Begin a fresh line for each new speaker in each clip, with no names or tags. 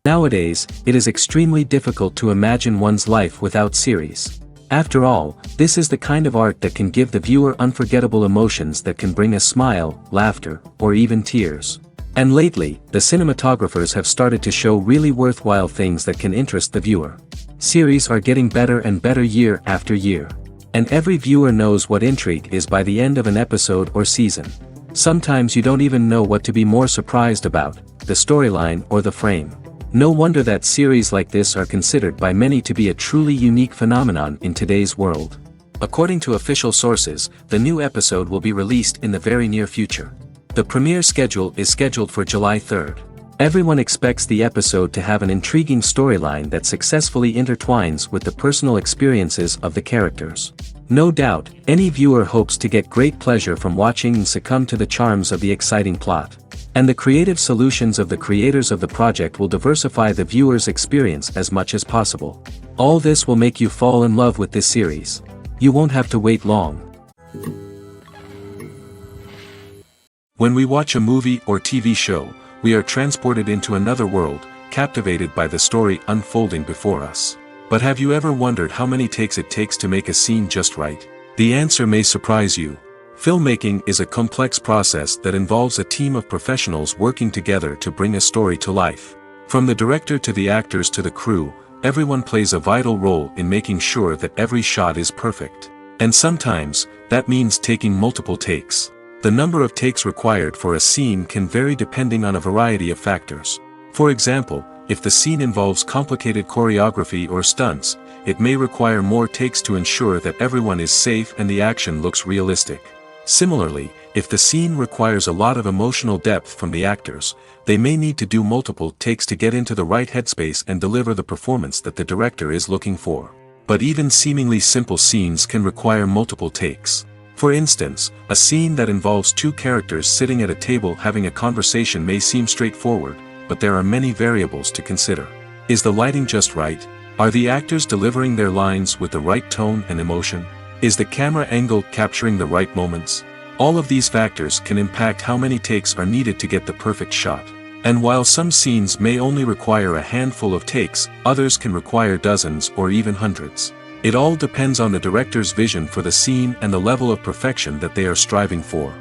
Nowadays, it is extremely difficult to imagine one's life without series. After all, this is the kind of art that can give the viewer unforgettable emotions that can bring a smile, laughter, or even tears. And lately, the cinematographers have started to show really worthwhile things that can interest the viewer. Series are getting better and better year after year. And every viewer knows what intrigue is by the end of an episode or season. Sometimes you don't even know what to be more surprised about, the storyline or the frame. No wonder that series like this are considered by many to be a truly unique phenomenon in today's world. According to official sources, the new episode will be released in the very near future. The premiere schedule is scheduled for July 3rd. Everyone expects the episode to have an intriguing storyline that successfully intertwines with the personal experiences of the characters. No doubt, any viewer hopes to get great pleasure from watching and succumb to the charms of the exciting plot. And the creative solutions of the creators of the project will diversify the viewer's experience as much as possible. All this will make you fall in love with this series. You won't have to wait long. When we watch a movie or TV show, we are transported into another world, captivated by the story unfolding before us. But have you ever wondered how many takes it takes to make a scene just right? The answer may surprise you. Filmmaking is a complex process that involves a team of professionals working together to bring a story to life. From the director to the actors to the crew, everyone plays a vital role in making sure that every shot is perfect. And sometimes, that means taking multiple takes. The number of takes required for a scene can vary depending on a variety of factors. For example, if the scene involves complicated choreography or stunts, it may require more takes to ensure that everyone is safe and the action looks realistic. Similarly, if the scene requires a lot of emotional depth from the actors, they may need to do multiple takes to get into the right headspace and deliver the performance that the director is looking for. But even seemingly simple scenes can require multiple takes. For instance, a scene that involves two characters sitting at a table having a conversation may seem straightforward, but there are many variables to consider. Is the lighting just right? Are the actors delivering their lines with the right tone and emotion? Is the camera angle capturing the right moments? All of these factors can impact how many takes are needed to get the perfect shot. And while some scenes may only require a handful of takes, others can require dozens or even hundreds. It all depends on the director's vision for the scene and the level of perfection that they are striving for.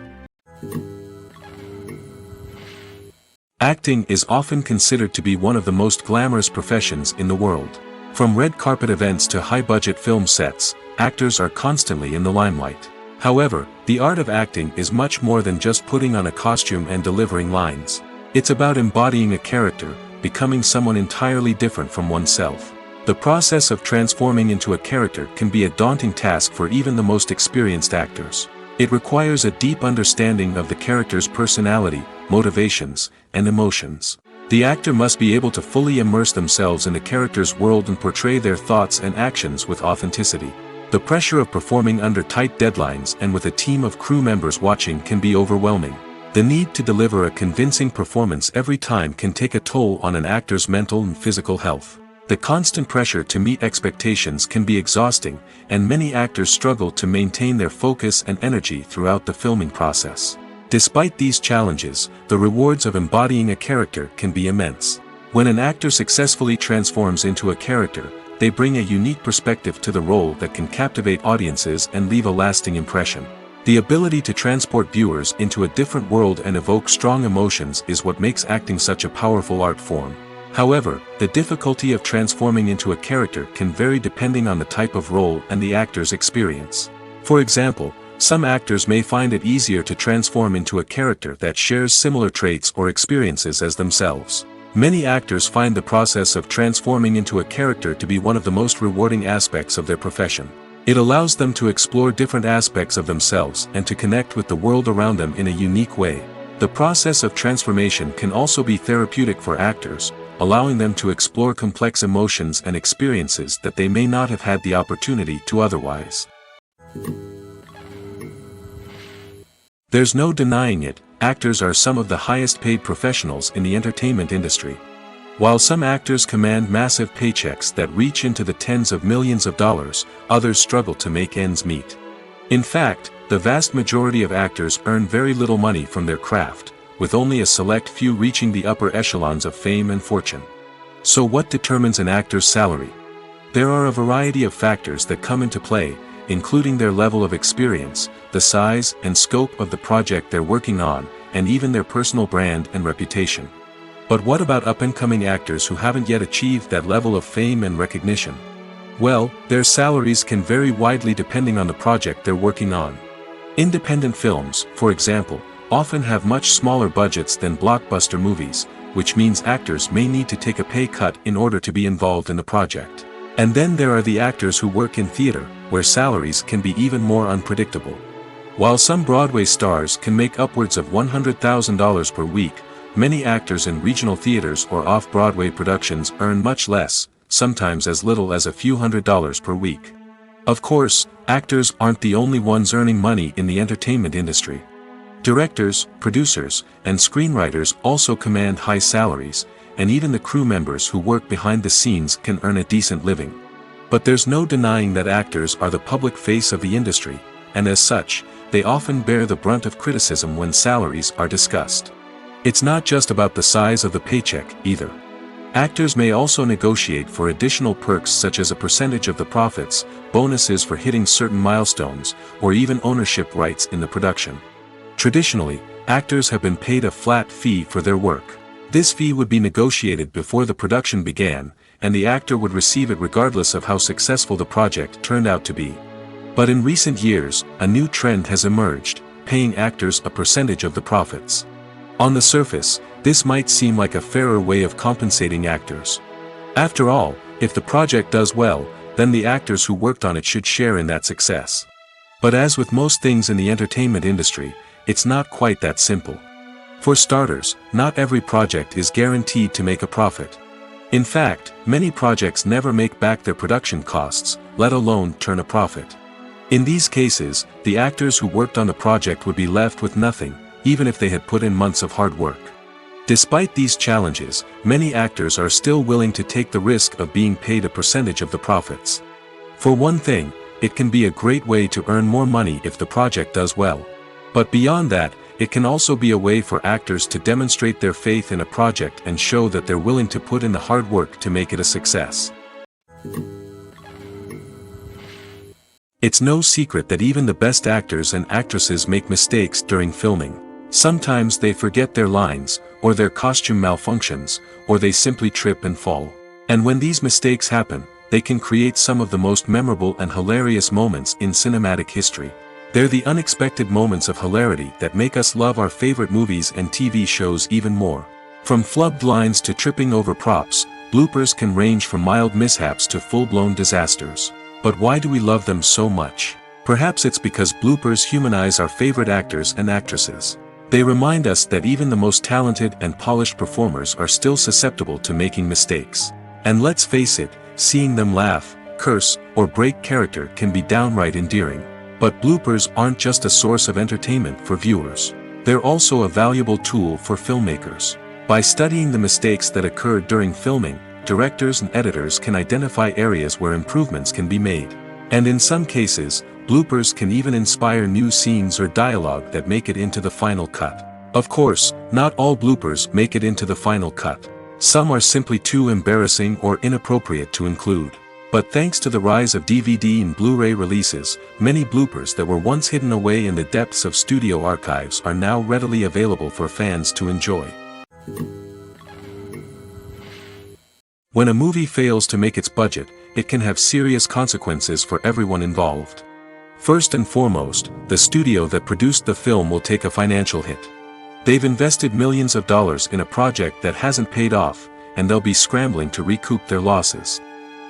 Acting is often considered to be one of the most glamorous professions in the world. From red carpet events to high-budget film sets, actors are constantly in the limelight. However, the art of acting is much more than just putting on a costume and delivering lines. It's about embodying a character, becoming someone entirely different from oneself. The process of transforming into a character can be a daunting task for even the most experienced actors. It requires a deep understanding of the character's personality, motivations, and emotions. The actor must be able to fully immerse themselves in the character's world and portray their thoughts and actions with authenticity. The pressure of performing under tight deadlines and with a team of crew members watching can be overwhelming. The need to deliver a convincing performance every time can take a toll on an actor's mental and physical health. The constant pressure to meet expectations can be exhausting, and many actors struggle to maintain their focus and energy throughout the filming process. Despite these challenges, the rewards of embodying a character can be immense. When an actor successfully transforms into a character, they bring a unique perspective to the role that can captivate audiences and leave a lasting impression. The ability to transport viewers into a different world and evoke strong emotions is what makes acting such a powerful art form. However, the difficulty of transforming into a character can vary depending on the type of role and the actor's experience. For example, some actors may find it easier to transform into a character that shares similar traits or experiences as themselves. Many actors find the process of transforming into a character to be one of the most rewarding aspects of their profession. It allows them to explore different aspects of themselves and to connect with the world around them in a unique way. The process of transformation can also be therapeutic for actors, allowing them to explore complex emotions and experiences that they may not have had the opportunity to otherwise. There's no denying it, actors are some of the highest paid professionals in the entertainment industry. While some actors command massive paychecks that reach into the tens of millions of dollars, others struggle to make ends meet. In fact, the vast majority of actors earn very little money from their craft, with only a select few reaching the upper echelons of fame and fortune. So what determines an actor's salary? There are a variety of factors that come into play, including their level of experience, the size and scope of the project they're working on, and even their personal brand and reputation. But what about up-and-coming actors who haven't yet achieved that level of fame and recognition? Well, their salaries can vary widely depending on the project they're working on. Independent films, for example, often have much smaller budgets than blockbuster movies, which means actors may need to take a pay cut in order to be involved in the project. And then there are the actors who work in theater, where salaries can be even more unpredictable. While some Broadway stars can make upwards of $100,000 per week, many actors in regional theaters or off-Broadway productions earn much less, sometimes as little as a few $100s per week. Of course, actors aren't the only ones earning money in the entertainment industry. Directors, producers, and screenwriters also command high salaries, and even the crew members who work behind the scenes can earn a decent living. But there's no denying that actors are the public face of the industry, and as such, they often bear the brunt of criticism when salaries are discussed. It's not just about the size of the paycheck, either. Actors may also negotiate for additional perks such as a percentage of the profits, bonuses for hitting certain milestones, or even ownership rights in the production. Traditionally, actors have been paid a flat fee for their work. This fee would be negotiated before the production began, and the actor would receive it regardless of how successful the project turned out to be. But in recent years, a new trend has emerged, paying actors a percentage of the profits. On the surface, this might seem like a fairer way of compensating actors. After all, if the project does well, then the actors who worked on it should share in that success. But as with most things in the entertainment industry, it's not quite that simple. For starters, not every project is guaranteed to make a profit. In fact, many projects never make back their production costs, let alone turn a profit. In these cases, the actors who worked on the project would be left with nothing, even if they had put in months of hard work. Despite these challenges, many actors are still willing to take the risk of being paid a percentage of the profits. For one thing, it can be a great way to earn more money if the project does well. But beyond that, it can also be a way for actors to demonstrate their faith in a project and show that they're willing to put in the hard work to make it a success. It's no secret that even the best actors and actresses make mistakes during filming. Sometimes they forget their lines, or their costume malfunctions, or they simply trip and fall. And when these mistakes happen, they can create some of the most memorable and hilarious moments in cinematic history. They're the unexpected moments of hilarity that make us love our favorite movies and TV shows even more. From flubbed lines to tripping over props, bloopers can range from mild mishaps to full-blown disasters. But why do we love them so much? Perhaps it's because bloopers humanize our favorite actors and actresses. They remind us that even the most talented and polished performers are still susceptible to making mistakes. And let's face it, seeing them laugh, curse, or break character can be downright endearing. But bloopers aren't just a source of entertainment for viewers. They're also a valuable tool for filmmakers. By studying the mistakes that occurred during filming, directors and editors can identify areas where improvements can be made. And in some cases, bloopers can even inspire new scenes or dialogue that make it into the final cut. Of course, not all bloopers make it into the final cut. Some are simply too embarrassing or inappropriate to include. But thanks to the rise of DVD and Blu-ray releases, many bloopers that were once hidden away in the depths of studio archives are now readily available for fans to enjoy. When a movie fails to make its budget, it can have serious consequences for everyone involved. First and foremost, the studio that produced the film will take a financial hit. They've invested millions of dollars in a project that hasn't paid off, and they'll be scrambling to recoup their losses.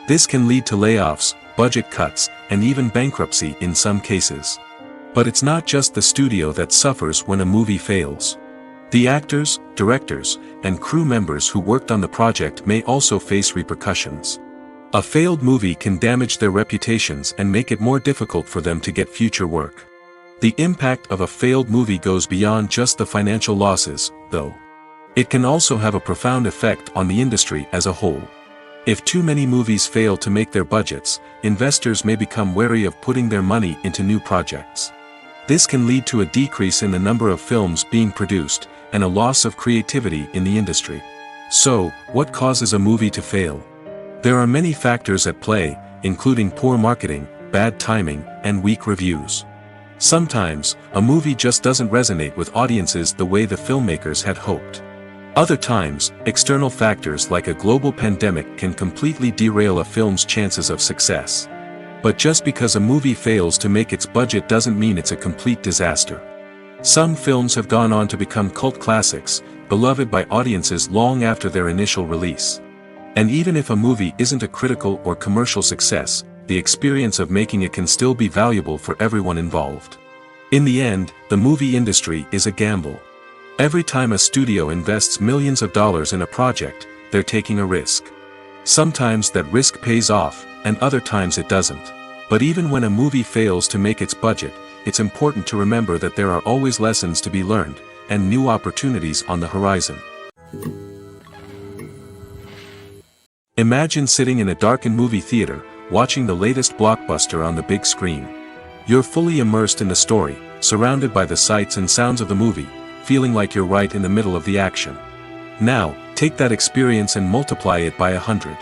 This can lead to layoffs, budget cuts, and even bankruptcy in some cases. But it's not just the studio that suffers when a movie fails. The actors, directors, and crew members who worked on the project may also face repercussions. A failed movie can damage their reputations and make it more difficult for them to get future work. The impact of a failed movie goes beyond just the financial losses, though. It can also have a profound effect on the industry as a whole. If too many movies fail to make their budgets, investors may become wary of putting their money into new projects. This can lead to a decrease in the number of films being produced, and a loss of creativity in the industry. So, what causes a movie to fail? There are many factors at play, including poor marketing, bad timing, and weak reviews. Sometimes, a movie just doesn't resonate with audiences the way the filmmakers had hoped. Other times, external factors like a global pandemic can completely derail a film's chances of success. But just because a movie fails to make its budget doesn't mean it's a complete disaster. Some films have gone on to become cult classics, beloved by audiences long after their initial release. And even if a movie isn't a critical or commercial success, the experience of making it can still be valuable for everyone involved. In the end, the movie industry is a gamble. Every time a studio invests millions of dollars in a project, they're taking a risk. Sometimes that risk pays off, and other times it doesn't. But even when a movie fails to make its budget, it's important to remember that there are always lessons to be learned, and new opportunities on the horizon. Imagine sitting in a darkened movie theater, watching the latest blockbuster on the big screen. You're fully immersed in the story, surrounded by the sights and sounds of the movie, feeling like you're right in the middle of the action. Now, take that experience and multiply it by 100.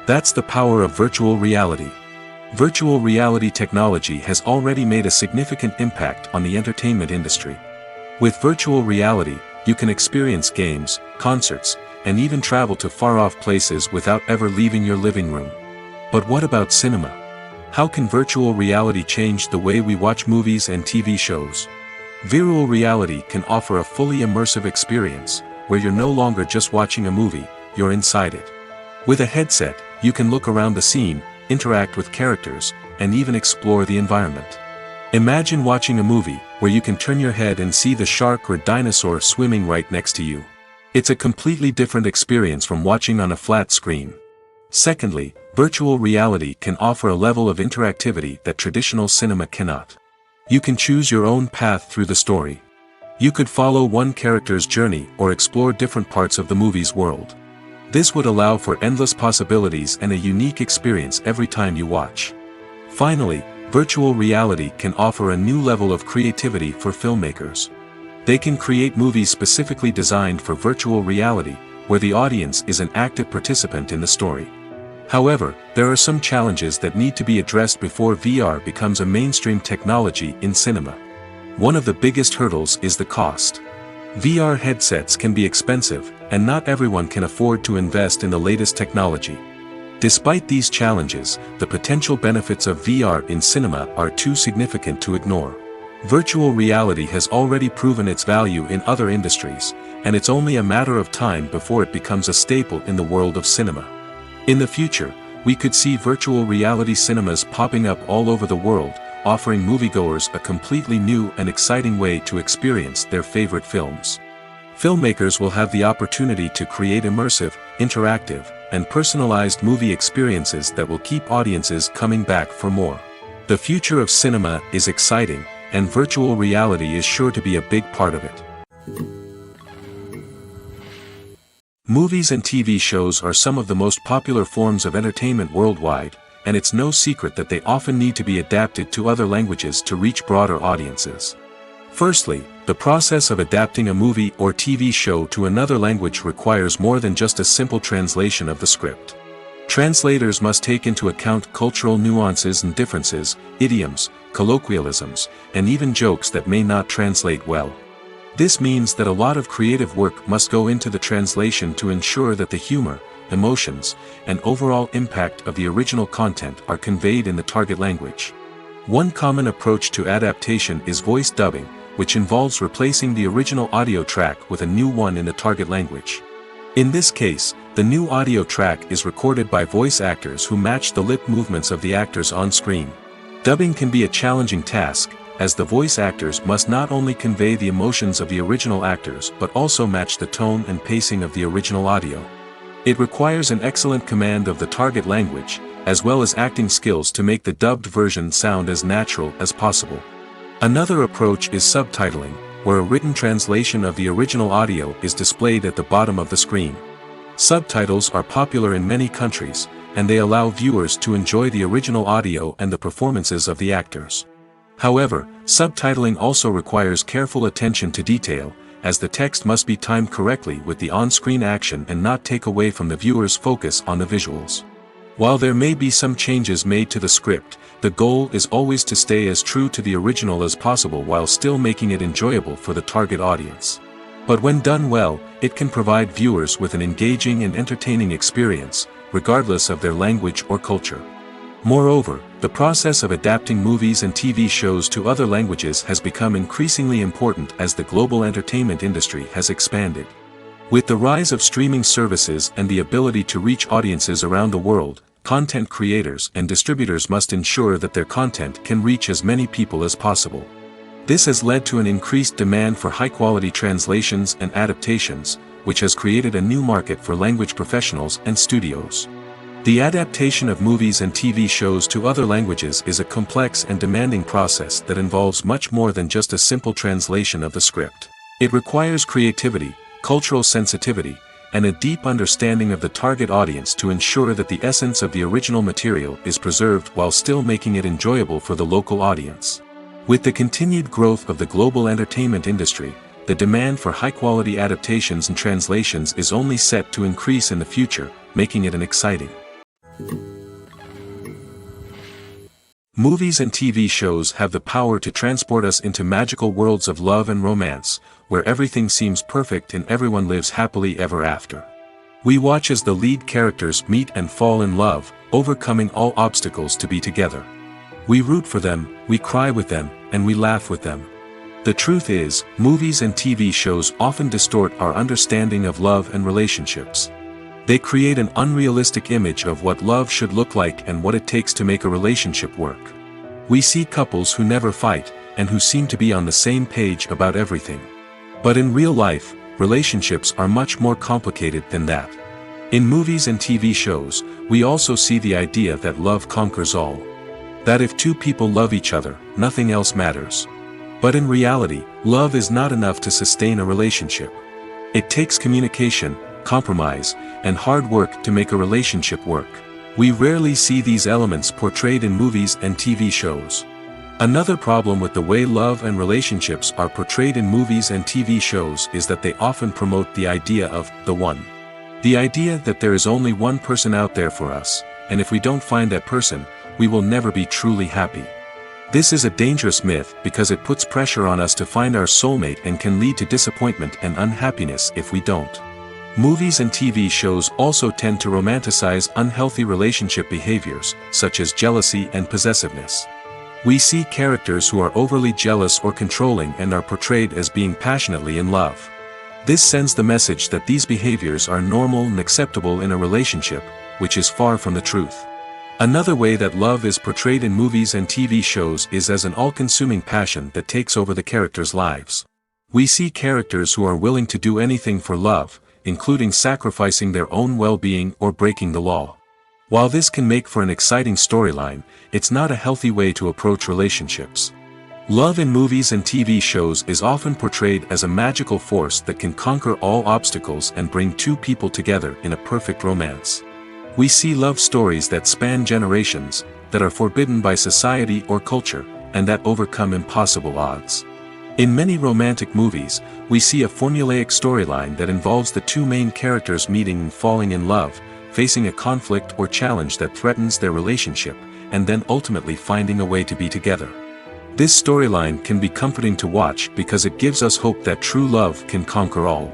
That's the power of virtual reality. Virtual reality technology has already made a significant impact on the entertainment industry. With virtual reality, you can experience games, concerts, and even travel to far-off places without ever leaving your living room. But what about cinema? How can virtual reality change the way we watch movies and TV shows? Virtual reality can offer a fully immersive experience, where you're no longer just watching a movie, you're inside it. With a headset, you can look around the scene, interact with characters, and even explore the environment. Imagine watching a movie, where you can turn your head and see the shark or dinosaur swimming right next to you. It's a completely different experience from watching on a flat screen. Secondly, virtual reality can offer a level of interactivity that traditional cinema cannot. You can choose your own path through the story. You could follow one character's journey or explore different parts of the movie's world. This would allow for endless possibilities and a unique experience every time you watch. Finally, virtual reality can offer a new level of creativity for filmmakers. They can create movies specifically designed for virtual reality, where the audience is an active participant in the story. However, there are some challenges that need to be addressed before VR becomes a mainstream technology in cinema. One of the biggest hurdles is the cost. VR headsets can be expensive, and not everyone can afford to invest in the latest technology. Despite these challenges, the potential benefits of VR in cinema are too significant to ignore. Virtual reality has already proven its value in other industries, and it's only a matter of time before it becomes a staple in the world of cinema. In the future, we could see virtual reality cinemas popping up all over the world, offering moviegoers a completely new and exciting way to experience their favorite films. Filmmakers will have the opportunity to create immersive, interactive, and personalized movie experiences that will keep audiences coming back for more. The future of cinema is exciting, and virtual reality is sure to be a big part of it. Movies and TV shows are some of the most popular forms of entertainment worldwide, and it's no secret that they often need to be adapted to other languages to reach broader audiences. Firstly, the process of adapting a movie or TV show to another language requires more than just a simple translation of the script. Translators must take into account cultural nuances and differences, idioms, colloquialisms, and even jokes that may not translate well. This means that a lot of creative work must go into the translation to ensure that the humor, emotions, and overall impact of the original content are conveyed in the target language. One common approach to adaptation is voice dubbing, which involves replacing the original audio track with a new one in the target language. In this case, the new audio track is recorded by voice actors who match the lip movements of the actors on screen. Dubbing can be a challenging task, as the voice actors must not only convey the emotions of the original actors but also match the tone and pacing of the original audio. It requires an excellent command of the target language, as well as acting skills to make the dubbed version sound as natural as possible. Another approach is subtitling, where a written translation of the original audio is displayed at the bottom of the screen. Subtitles are popular in many countries, and they allow viewers to enjoy the original audio and the performances of the actors. However, subtitling also requires careful attention to detail, as the text must be timed correctly with the on-screen action and not take away from the viewer's focus on the visuals. While there may be some changes made to the script, the goal is always to stay as true to the original as possible while still making it enjoyable for the target audience. But when done well, it can provide viewers with an engaging and entertaining experience, regardless of their language or culture. Moreover, the process of adapting movies and TV shows to other languages has become increasingly important as the global entertainment industry has expanded. With the rise of streaming services and the ability to reach audiences around the world, content creators and distributors must ensure that their content can reach as many people as possible. This has led to an increased demand for high-quality translations and adaptations, which has created a new market for language professionals and studios. The adaptation of movies and TV shows to other languages is a complex and demanding process that involves much more than just a simple translation of the script. It requires creativity, cultural sensitivity, and a deep understanding of the target audience to ensure that the essence of the original material is preserved while still making it enjoyable for the local audience. With the continued growth of the global entertainment industry, the demand for high-quality adaptations and translations is only set to increase in the future, making it an exciting. Movies and TV shows have the power to transport us into magical worlds of love and romance, where everything seems perfect and everyone lives happily ever after. We watch as the lead characters meet and fall in love, overcoming all obstacles to be together. We root for them, we cry with them, and we laugh with them. The truth is, movies and TV shows often distort our understanding of love and relationships. They create an unrealistic image of what love should look like and what it takes to make a relationship work. We see couples who never fight, and who seem to be on the same page about everything. But in real life, relationships are much more complicated than that. In movies and TV shows, we also see the idea that love conquers all. That if two people love each other, nothing else matters. But in reality, love is not enough to sustain a relationship. It takes communication, compromise, and hard work to make a relationship work. We rarely see these elements portrayed in movies and TV shows. Another problem with the way love and relationships are portrayed in movies and TV shows is that they often promote the idea of the one. The idea that there is only one person out there for us, and if we don't find that person, we will never be truly happy. This is a dangerous myth because it puts pressure on us to find our soulmate and can lead to disappointment and unhappiness if we don't. Movies and TV shows also tend to romanticize unhealthy relationship behaviors, such as jealousy and possessiveness. We see characters who are overly jealous or controlling and are portrayed as being passionately in love. This sends the message that these behaviors are normal and acceptable in a relationship, which is far from the truth. Another way that love is portrayed in movies and TV shows is as an all-consuming passion that takes over the characters' lives. We see characters who are willing to do anything for love, including sacrificing their own well-being or breaking the law. While this can make for an exciting storyline, it's not a healthy way to approach relationships. Love in movies and TV shows is often portrayed as a magical force that can conquer all obstacles and bring two people together in a perfect romance. We see love stories that span generations, that are forbidden by society or culture, and that overcome impossible odds. In many romantic movies, we see a formulaic storyline that involves the two main characters meeting and falling in love, facing a conflict or challenge that threatens their relationship, and then ultimately finding a way to be together. This storyline can be comforting to watch because it gives us hope that true love can conquer all.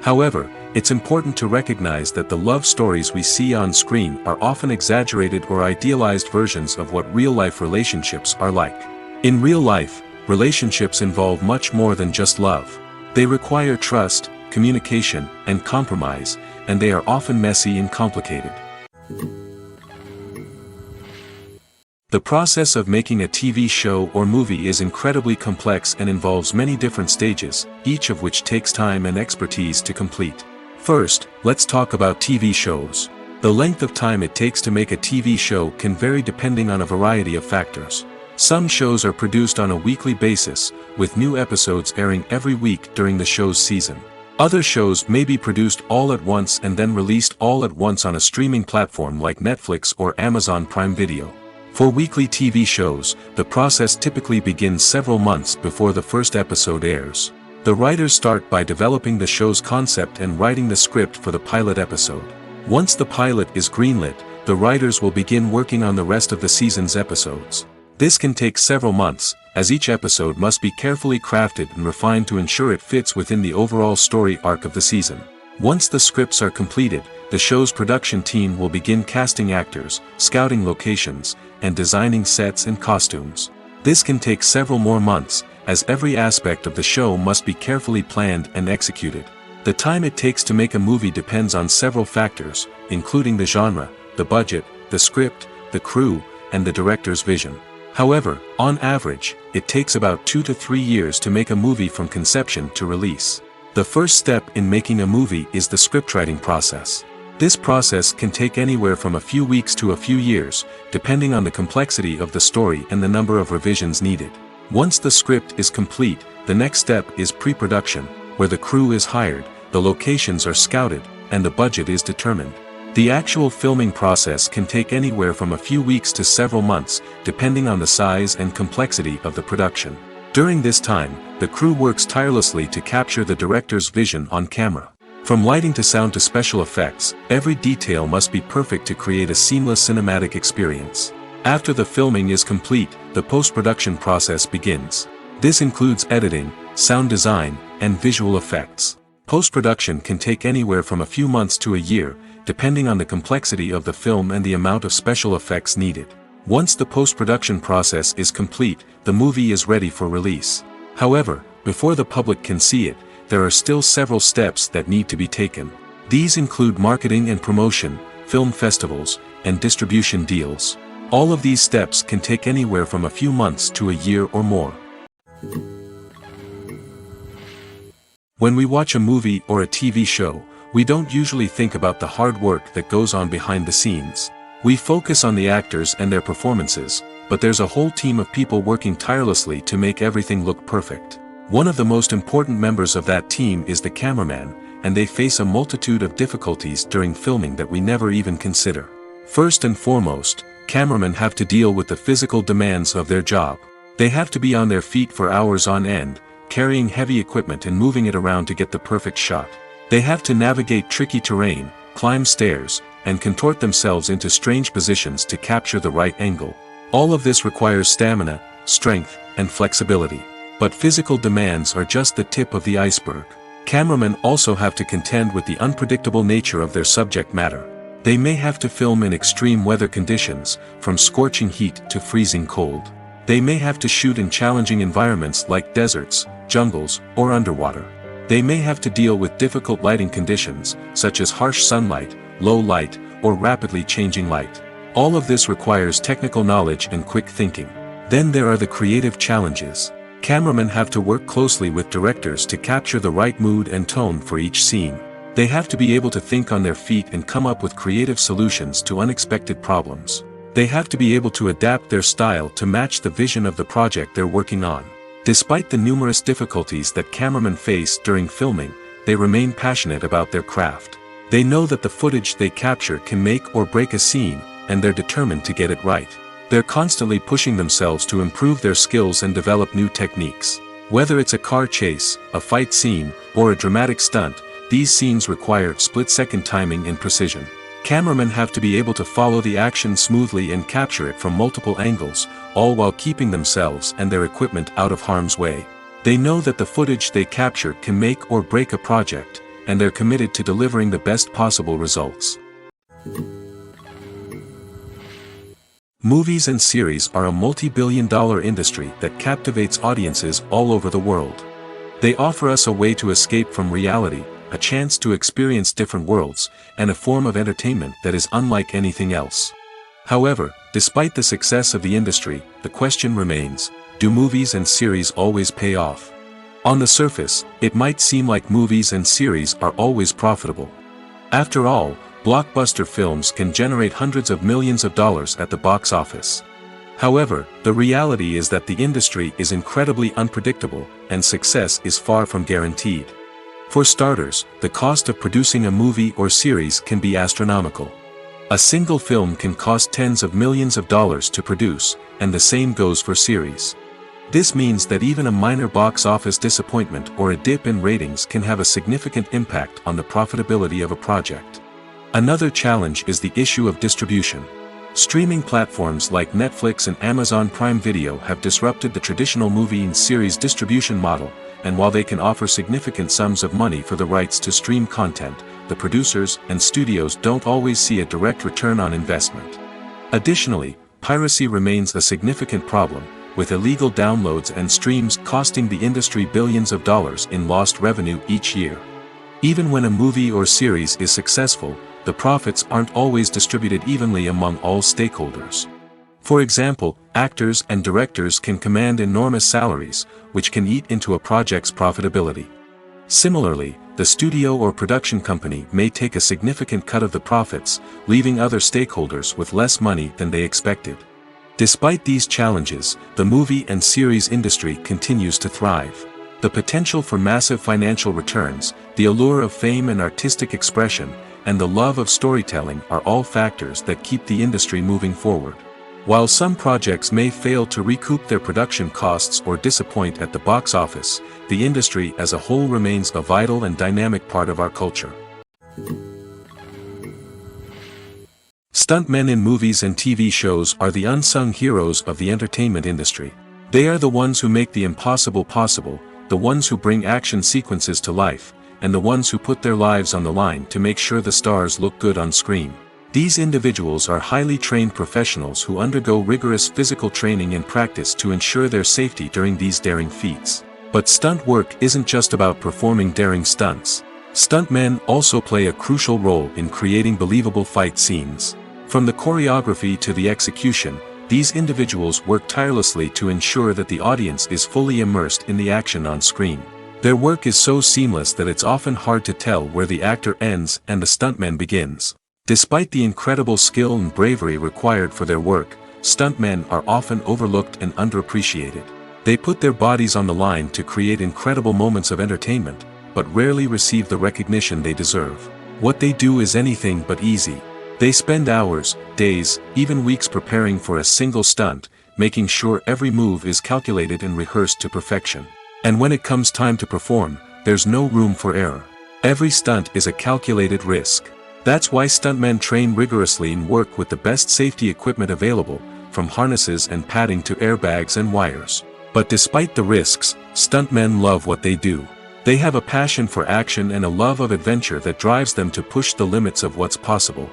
However, It's important to recognize that the love stories we see on screen are often exaggerated or idealized versions of what real-life relationships are like. In real life, relationships involve much more than just love. They require trust, communication, and compromise, and they are often messy and complicated. The process of making a TV show or movie is incredibly complex and involves many different stages, each of which takes time and expertise to complete. First, let's talk about TV shows. The length of time it takes to make a TV show can vary depending on a variety of factors. Some shows are produced on a weekly basis, with new episodes airing every week during the show's season. Other shows may be produced all at once and then released all at once on a streaming platform like Netflix or Amazon Prime Video. For weekly TV shows, the process typically begins several months before the first episode airs. The writers start by developing the show's concept and writing the script for the pilot episode. Once the pilot is greenlit, the writers will begin working on the rest of the season's episodes. This can take several months, as each episode must be carefully crafted and refined to ensure it fits within the overall story arc of the season. Once the scripts are completed, the show's production team will begin casting actors, scouting locations, and designing sets and costumes. This can take several more months, as every aspect of the show must be carefully planned and executed. The time it takes to make a movie depends on several factors, including the genre, the budget, the script, the crew, and the director's vision. However, on average, it takes about 2 to 3 years to make a movie from conception to release. The first step in making a movie is the scriptwriting process. This process can take anywhere from a few weeks to a few years, depending on the complexity of the story and the number of revisions needed. Once the script is complete, the next step is pre-production, where the crew is hired, the locations are scouted, and the budget is determined. The actual filming process can take anywhere from a few weeks to several months, depending on the size and complexity of the production. During this time, the crew works tirelessly to capture the director's vision on camera. From lighting to sound to special effects, every detail must be perfect to create a seamless cinematic experience. After the filming is complete, the post-production process begins. This includes editing, sound design, and visual effects. Post-production can take anywhere from a few months to a year, depending on the complexity of the film and the amount of special effects needed. Once the post-production process is complete, the movie is ready for release. However, before the public can see it, there are still several steps that need to be taken. These include marketing and promotion, film festivals, and distribution deals. All of these steps can take anywhere from a few months to a year or more. When we watch a movie or a TV show, we don't usually think about the hard work that goes on behind the scenes. We focus on the actors and their performances, but there's a whole team of people working tirelessly to make everything look perfect. One of the most important members of that team is the cameraman, and they face a multitude of difficulties during filming that we never even consider. First and foremost, cameramen have to deal with the physical demands of their job. They have to be on their feet for hours on end, carrying heavy equipment and moving it around to get the perfect shot. They have to navigate tricky terrain, climb stairs, and contort themselves into strange positions to capture the right angle. All of this requires stamina, strength, and flexibility. But physical demands are just the tip of the iceberg. Cameramen also have to contend with the unpredictable nature of their subject matter. They may have to film in extreme weather conditions, from scorching heat to freezing cold. They may have to shoot in challenging environments like deserts, jungles, or underwater. They may have to deal with difficult lighting conditions, such as harsh sunlight, low light, or rapidly changing light. All of this requires technical knowledge and quick thinking. Then there are the creative challenges. Cameramen have to work closely with directors to capture the right mood and tone for each scene. They have to be able to think on their feet and come up with creative solutions to unexpected problems. They have to be able to adapt their style to match the vision of the project they're working on. Despite the numerous difficulties that cameramen face during filming, they remain passionate about their craft. They know that the footage they capture can make or break a scene, and they're determined to get it right. They're constantly pushing themselves to improve their skills and develop new techniques. Whether it's a car chase, a fight scene, or a dramatic stunt, these scenes require split-second timing and precision. Cameramen have to be able to follow the action smoothly and capture it from multiple angles, all while keeping themselves and their equipment out of harm's way. They know that the footage they capture can make or break a project, and they're committed to delivering the best possible results. Movies and series are a multi-billion-dollar industry that captivates audiences all over the world. They offer us a way to escape from reality, a chance to experience different worlds, and a form of entertainment that is unlike anything else. However, despite the success of the industry, the question remains, do movies and series always pay off? On the surface, it might seem like movies and series are always profitable. After all, blockbuster films can generate hundreds of millions of dollars at the box office. However, the reality is that the industry is incredibly unpredictable, and success is far from guaranteed. For starters, the cost of producing a movie or series can be astronomical. A single film can cost tens of millions of dollars to produce, and the same goes for series. This means that even a minor box office disappointment or a dip in ratings can have a significant impact on the profitability of a project. Another challenge is the issue of distribution. Streaming platforms like Netflix and Amazon Prime Video have disrupted the traditional movie and series distribution model, and while they can offer significant sums of money for the rights to stream content, the producers and studios don't always see a direct return on investment. Additionally, piracy remains a significant problem, with illegal downloads and streams costing the industry billions of dollars in lost revenue each year. Even when a movie or series is successful, the profits aren't always distributed evenly among all stakeholders. For example, actors and directors can command enormous salaries, which can eat into a project's profitability. Similarly, the studio or production company may take a significant cut of the profits, leaving other stakeholders with less money than they expected. Despite these challenges, the movie and series industry continues to thrive. The potential for massive financial returns, the allure of fame and artistic expression, and the love of storytelling are all factors that keep the industry moving forward. While some projects may fail to recoup their production costs or disappoint at the box office, the industry as a whole remains a vital and dynamic part of our culture. Stuntmen in movies and TV shows are the unsung heroes of the entertainment industry. They are the ones who make the impossible possible, the ones who bring action sequences to life, and the ones who put their lives on the line to make sure the stars look good on screen. These individuals are highly trained professionals who undergo rigorous physical training and practice to ensure their safety during these daring feats. But stunt work isn't just about performing daring stunts. Stuntmen also play a crucial role in creating believable fight scenes. From the choreography to the execution, these individuals work tirelessly to ensure that the audience is fully immersed in the action on screen. Their work is so seamless that it's often hard to tell where the actor ends and the stuntman begins. Despite the incredible skill and bravery required for their work, stuntmen are often overlooked and underappreciated. They put their bodies on the line to create incredible moments of entertainment, but rarely receive the recognition they deserve. What they do is anything but easy. They spend hours, days, even weeks preparing for a single stunt, making sure every move is calculated and rehearsed to perfection. And when it comes time to perform, there's no room for error. Every stunt is a calculated risk. That's why stuntmen train rigorously and work with the best safety equipment available, from harnesses and padding to airbags and wires. But despite the risks, stuntmen love what they do. They have a passion for action and a love of adventure that drives them to push the limits of what's possible.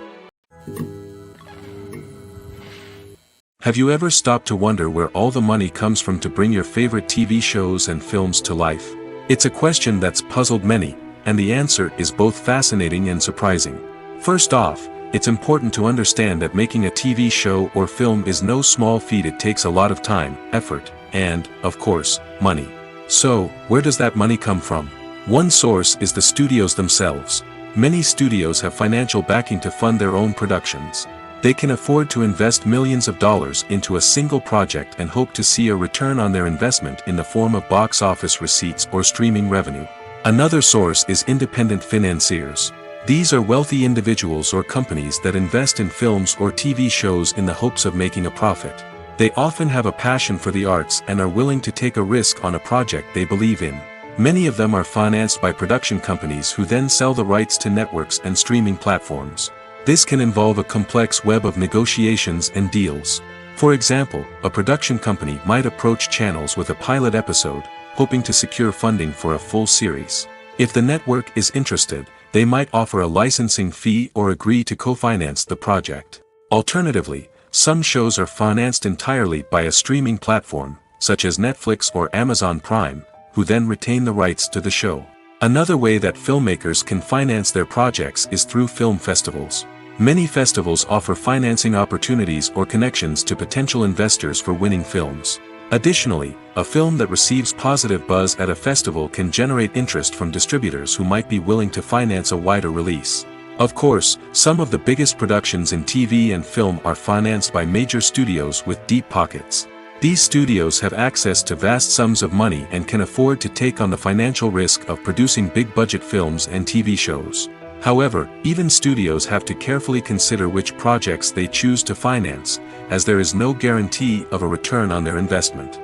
Have you ever stopped to wonder where all the money comes from to bring your favorite TV shows and films to life? It's a question that's puzzled many, and the answer is both fascinating and surprising. First off, it's important to understand that making a TV show or film is no small feat. It takes a lot of time, effort, and, of course, money. So, where does that money come from? One source is the studios themselves. Many studios have financial backing to fund their own productions. They can afford to invest millions of dollars into a single project and hope to see a return on their investment in the form of box office receipts or streaming revenue. Another source is independent financiers. These are wealthy individuals or companies that invest in films or TV shows in the hopes of making a profit. They often have a passion for the arts and are willing to take a risk on a project they believe in. Many of them are financed by production companies who then sell the rights to networks and streaming platforms. This can involve a complex web of negotiations and deals. For example, a production company might approach channels with a pilot episode, hoping to secure funding for a full series. If the network is interested, they might offer a licensing fee or agree to co-finance the project. Alternatively, some shows are financed entirely by a streaming platform, such as Netflix or Amazon Prime, who then retain the rights to the show. Another way that filmmakers can finance their projects is through film festivals. Many festivals offer financing opportunities or connections to potential investors for winning films. Additionally, a film that receives positive buzz at a festival can generate interest from distributors who might be willing to finance a wider release. Of course, some of the biggest productions in TV and film are financed by major studios with deep pockets. These studios have access to vast sums of money and can afford to take on the financial risk of producing big-budget films and TV shows. However, even studios have to carefully consider which projects they choose to finance, as there is no guarantee of a return on their investment.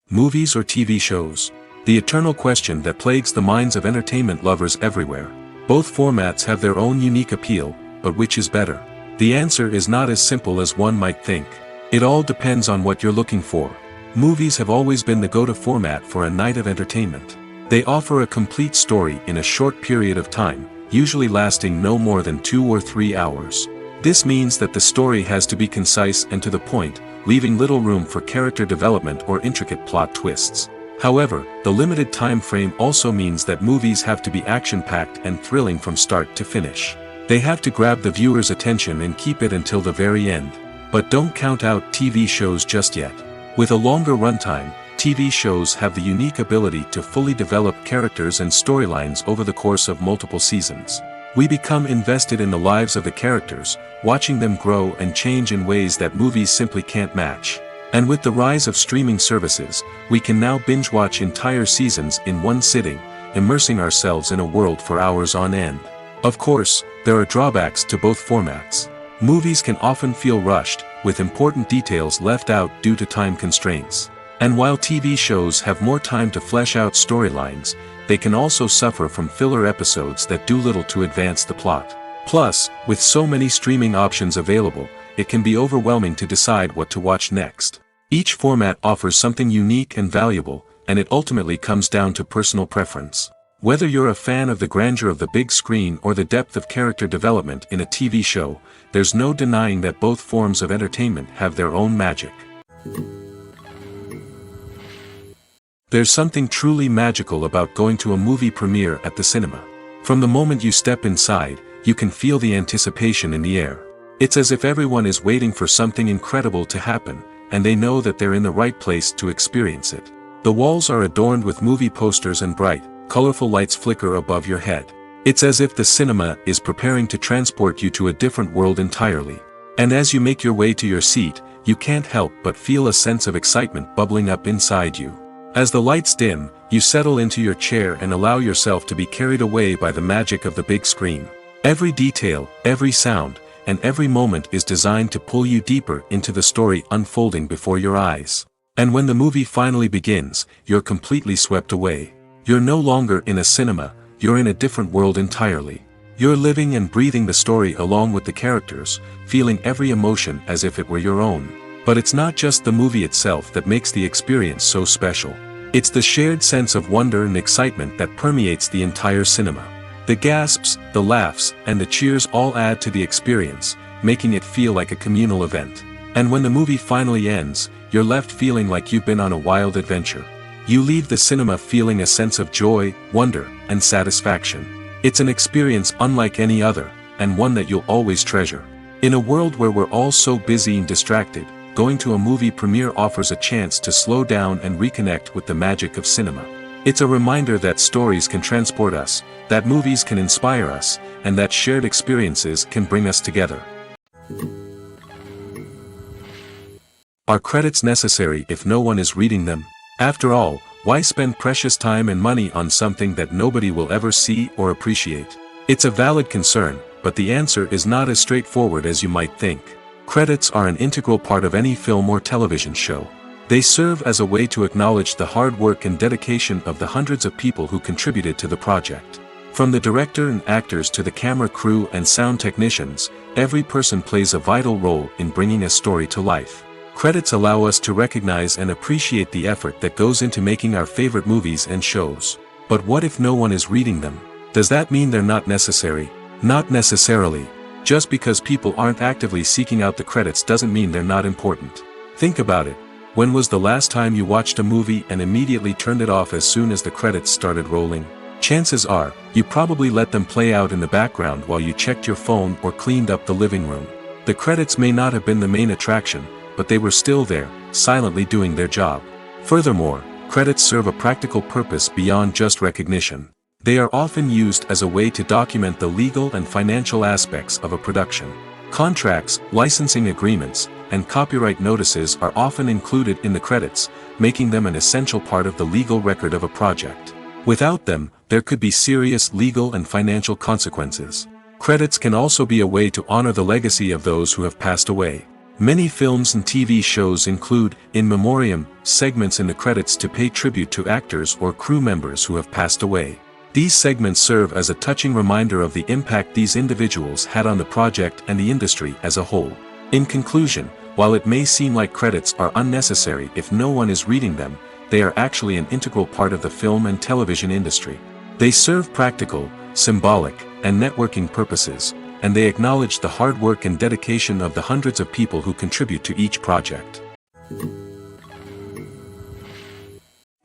Movies or TV shows? The eternal question that plagues the minds of entertainment lovers everywhere. Both formats have their own unique appeal, but which is better? The answer is not as simple as one might think. It all depends on what you're looking for. Movies have always been the go-to format for a night of entertainment. They offer a complete story in a short period of time, usually lasting no more than 2 or 3 hours. This means that the story has to be concise and to the point, leaving little room for character development or intricate plot twists. However, the limited time frame also means that movies have to be action-packed and thrilling from start to finish. They have to grab the viewer's attention and keep it until the very end. But don't count out TV shows just yet. With a longer runtime, TV shows have the unique ability to fully develop characters and storylines over the course of multiple seasons. We become invested in the lives of the characters, watching them grow and change in ways that movies simply can't match. And with the rise of streaming services, we can now binge-watch entire seasons in one sitting, immersing ourselves in a world for hours on end. Of course, there are drawbacks to both formats. Movies can often feel rushed, with important details left out due to time constraints. And while TV shows have more time to flesh out storylines, they can also suffer from filler episodes that do little to advance the plot. Plus, with so many streaming options available, it can be overwhelming to decide what to watch next. Each format offers something unique and valuable, and it ultimately comes down to personal preference. Whether you're a fan of the grandeur of the big screen or the depth of character development in a TV show, there's no denying that both forms of entertainment have their own magic. There's something truly magical about going to a movie premiere at the cinema. From the moment you step inside, you can feel the anticipation in the air. It's as if everyone is waiting for something incredible to happen, and they know that they're in the right place to experience it. The walls are adorned with movie posters and bright, colorful lights flicker above your head. It's as if the cinema is preparing to transport you to a different world entirely. And as you make your way to your seat, you can't help but feel a sense of excitement bubbling up inside you. As the lights dim, you settle into your chair and allow yourself to be carried away by the magic of the big screen. Every detail, every sound, and every moment is designed to pull you deeper into the story unfolding before your eyes. And when the movie finally begins, you're completely swept away. You're no longer in a cinema, you're in a different world entirely. You're living and breathing the story along with the characters, feeling every emotion as if it were your own. But it's not just the movie itself that makes the experience so special. It's the shared sense of wonder and excitement that permeates the entire cinema. The gasps, the laughs, and the cheers all add to the experience, making it feel like a communal event. And when the movie finally ends, you're left feeling like you've been on a wild adventure. You leave the cinema feeling a sense of joy, wonder, and satisfaction. It's an experience unlike any other, and one that you'll always treasure. In a world where we're all so busy and distracted, going to a movie premiere offers a chance to slow down and reconnect with the magic of cinema. It's a reminder that stories can transport us, that movies can inspire us, and that shared experiences can bring us together. Are credits necessary if no one is reading them? After all, why spend precious time and money on something that nobody will ever see or appreciate? It's a valid concern, but the answer is not as straightforward as you might think. Credits are an integral part of any film or television show. They serve as a way to acknowledge the hard work and dedication of the hundreds of people who contributed to the project. From the director and actors to the camera crew and sound technicians, every person plays a vital role in bringing a story to life. Credits allow us to recognize and appreciate the effort that goes into making our favorite movies and shows. But what if no one is reading them? Does that mean they're not necessary? Not necessarily. Just because people aren't actively seeking out the credits doesn't mean they're not important. Think about it. When was the last time you watched a movie and immediately turned it off as soon as the credits started rolling? Chances are, you probably let them play out in the background while you checked your phone or cleaned up the living room. The credits may not have been the main attraction, but they were still there, silently doing their job. Furthermore, credits serve a practical purpose beyond just recognition. They are often used as a way to document the legal and financial aspects of a production. Contracts, licensing agreements, and copyright notices are often included in the credits, making them an essential part of the legal record of a project. Without them, there could be serious legal and financial consequences. Credits can also be a way to honor the legacy of those who have passed away. Many films and TV shows include, in memoriam, segments in the credits to pay tribute to actors or crew members who have passed away. These segments serve as a touching reminder of the impact these individuals had on the project and the industry as a whole. In conclusion, while it may seem like credits are unnecessary if no one is reading them, they are actually an integral part of the film and television industry. They serve practical, symbolic, and networking purposes, and they acknowledge the hard work and dedication of the hundreds of people who contribute to each project.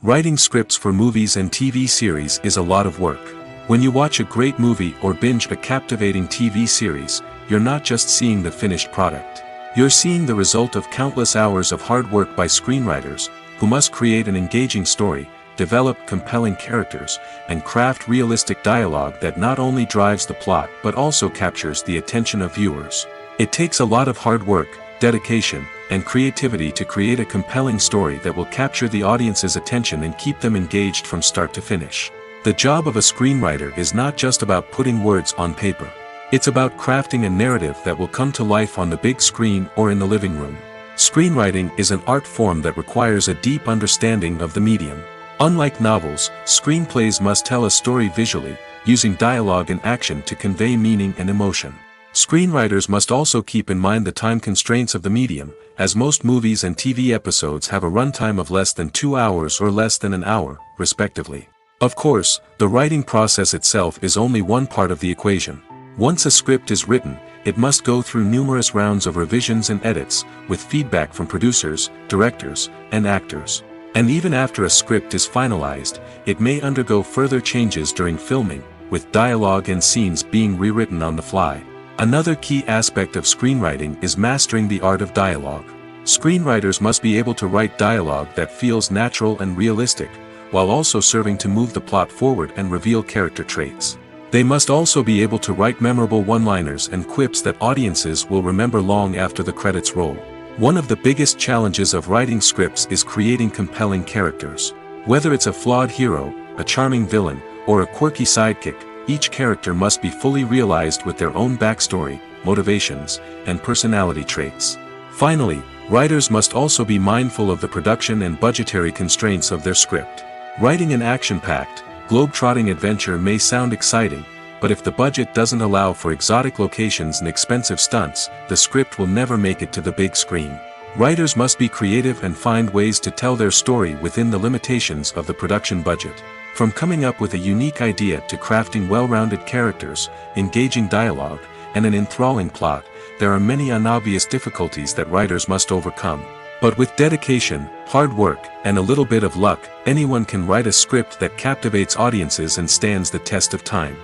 Writing scripts for movies and TV series is a lot of work. When you watch a great movie or binge a captivating TV series, you're not just seeing the finished product. You're seeing the result of countless hours of hard work by screenwriters, who must create an engaging story, develop compelling characters, and craft realistic dialogue that not only drives the plot but also captures the attention of viewers. It takes a lot of hard work, dedication, and creativity to create a compelling story that will capture the audience's attention and keep them engaged from start to finish. The job of a screenwriter is not just about putting words on paper. It's about crafting a narrative that will come to life on the big screen or in the living room. Screenwriting is an art form that requires a deep understanding of the medium. Unlike novels, screenplays must tell a story visually, using dialogue and action to convey meaning and emotion. Screenwriters must also keep in mind the time constraints of the medium, as most movies and TV episodes have a runtime of less than 2 hours or less than an hour, respectively. Of course, the writing process itself is only one part of the equation. Once a script is written, it must go through numerous rounds of revisions and edits, with feedback from producers, directors, and actors. And even after a script is finalized, it may undergo further changes during filming, with dialogue and scenes being rewritten on the fly. Another key aspect of screenwriting is mastering the art of dialogue. Screenwriters must be able to write dialogue that feels natural and realistic, while also serving to move the plot forward and reveal character traits. They must also be able to write memorable one-liners and quips that audiences will remember long after the credits roll. One of the biggest challenges of writing scripts is creating compelling characters. Whether it's a flawed hero, a charming villain, or a quirky sidekick, each character must be fully realized with their own backstory, motivations, and personality traits. Finally, writers must also be mindful of the production and budgetary constraints of their script. Writing an action-packed, globe-trotting adventure may sound exciting, but if the budget doesn't allow for exotic locations and expensive stunts, the script will never make it to the big screen. Writers must be creative and find ways to tell their story within the limitations of the production budget. From coming up with a unique idea to crafting well-rounded characters, engaging dialogue, and an enthralling plot, there are many unobvious difficulties that writers must overcome. But with dedication, hard work, and a little bit of luck, anyone can write a script that captivates audiences and stands the test of time.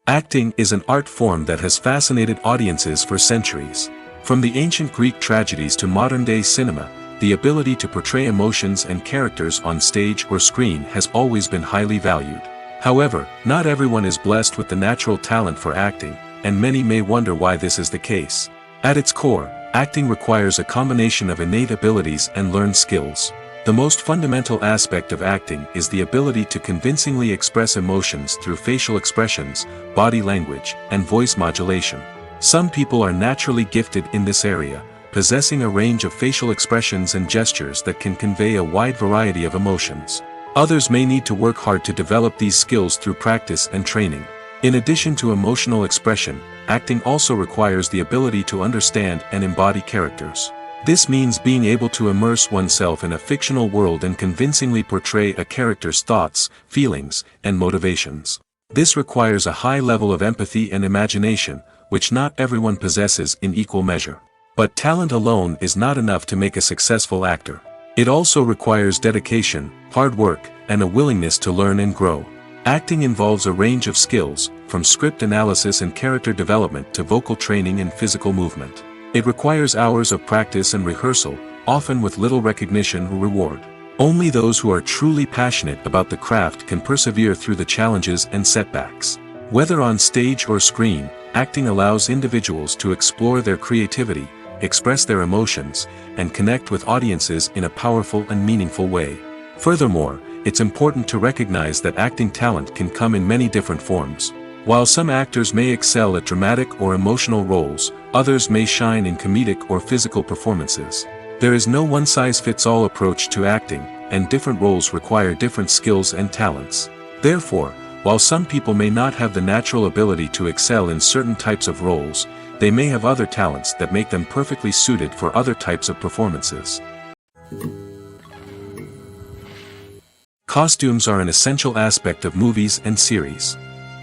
Acting is an art form that has fascinated audiences for centuries. From the ancient Greek tragedies to modern-day cinema, the ability to portray emotions and characters on stage or screen has always been highly valued. However, not everyone is blessed with the natural talent for acting, and many may wonder why this is the case. At its core, acting requires a combination of innate abilities and learned skills. The most fundamental aspect of acting is the ability to convincingly express emotions through facial expressions, body language, and voice modulation. Some people are naturally gifted in this area, possessing a range of facial expressions and gestures that can convey a wide variety of emotions. Others may need to work hard to develop these skills through practice and training. In addition to emotional expression, acting also requires the ability to understand and embody characters. This means being able to immerse oneself in a fictional world and convincingly portray a character's thoughts, feelings, and motivations. This requires a high level of empathy and imagination, which not everyone possesses in equal measure. But talent alone is not enough to make a successful actor. It also requires dedication, hard work, and a willingness to learn and grow. Acting involves a range of skills, from script analysis and character development to vocal training and physical movement. It requires hours of practice and rehearsal, often with little recognition or reward. Only those who are truly passionate about the craft can persevere through the challenges and setbacks. Whether on stage or screen, acting allows individuals to explore their creativity, express their emotions, and connect with audiences in a powerful and meaningful way. Furthermore, it's important to recognize that acting talent can come in many different forms. While some actors may excel at dramatic or emotional roles, others may shine in comedic or physical performances. There is no one-size-fits-all approach to acting, and different roles require different skills and talents. Therefore, while some people may not have the natural ability to excel in certain types of roles, they may have other talents that make them perfectly suited for other types of performances. Costumes are an essential aspect of movies and series.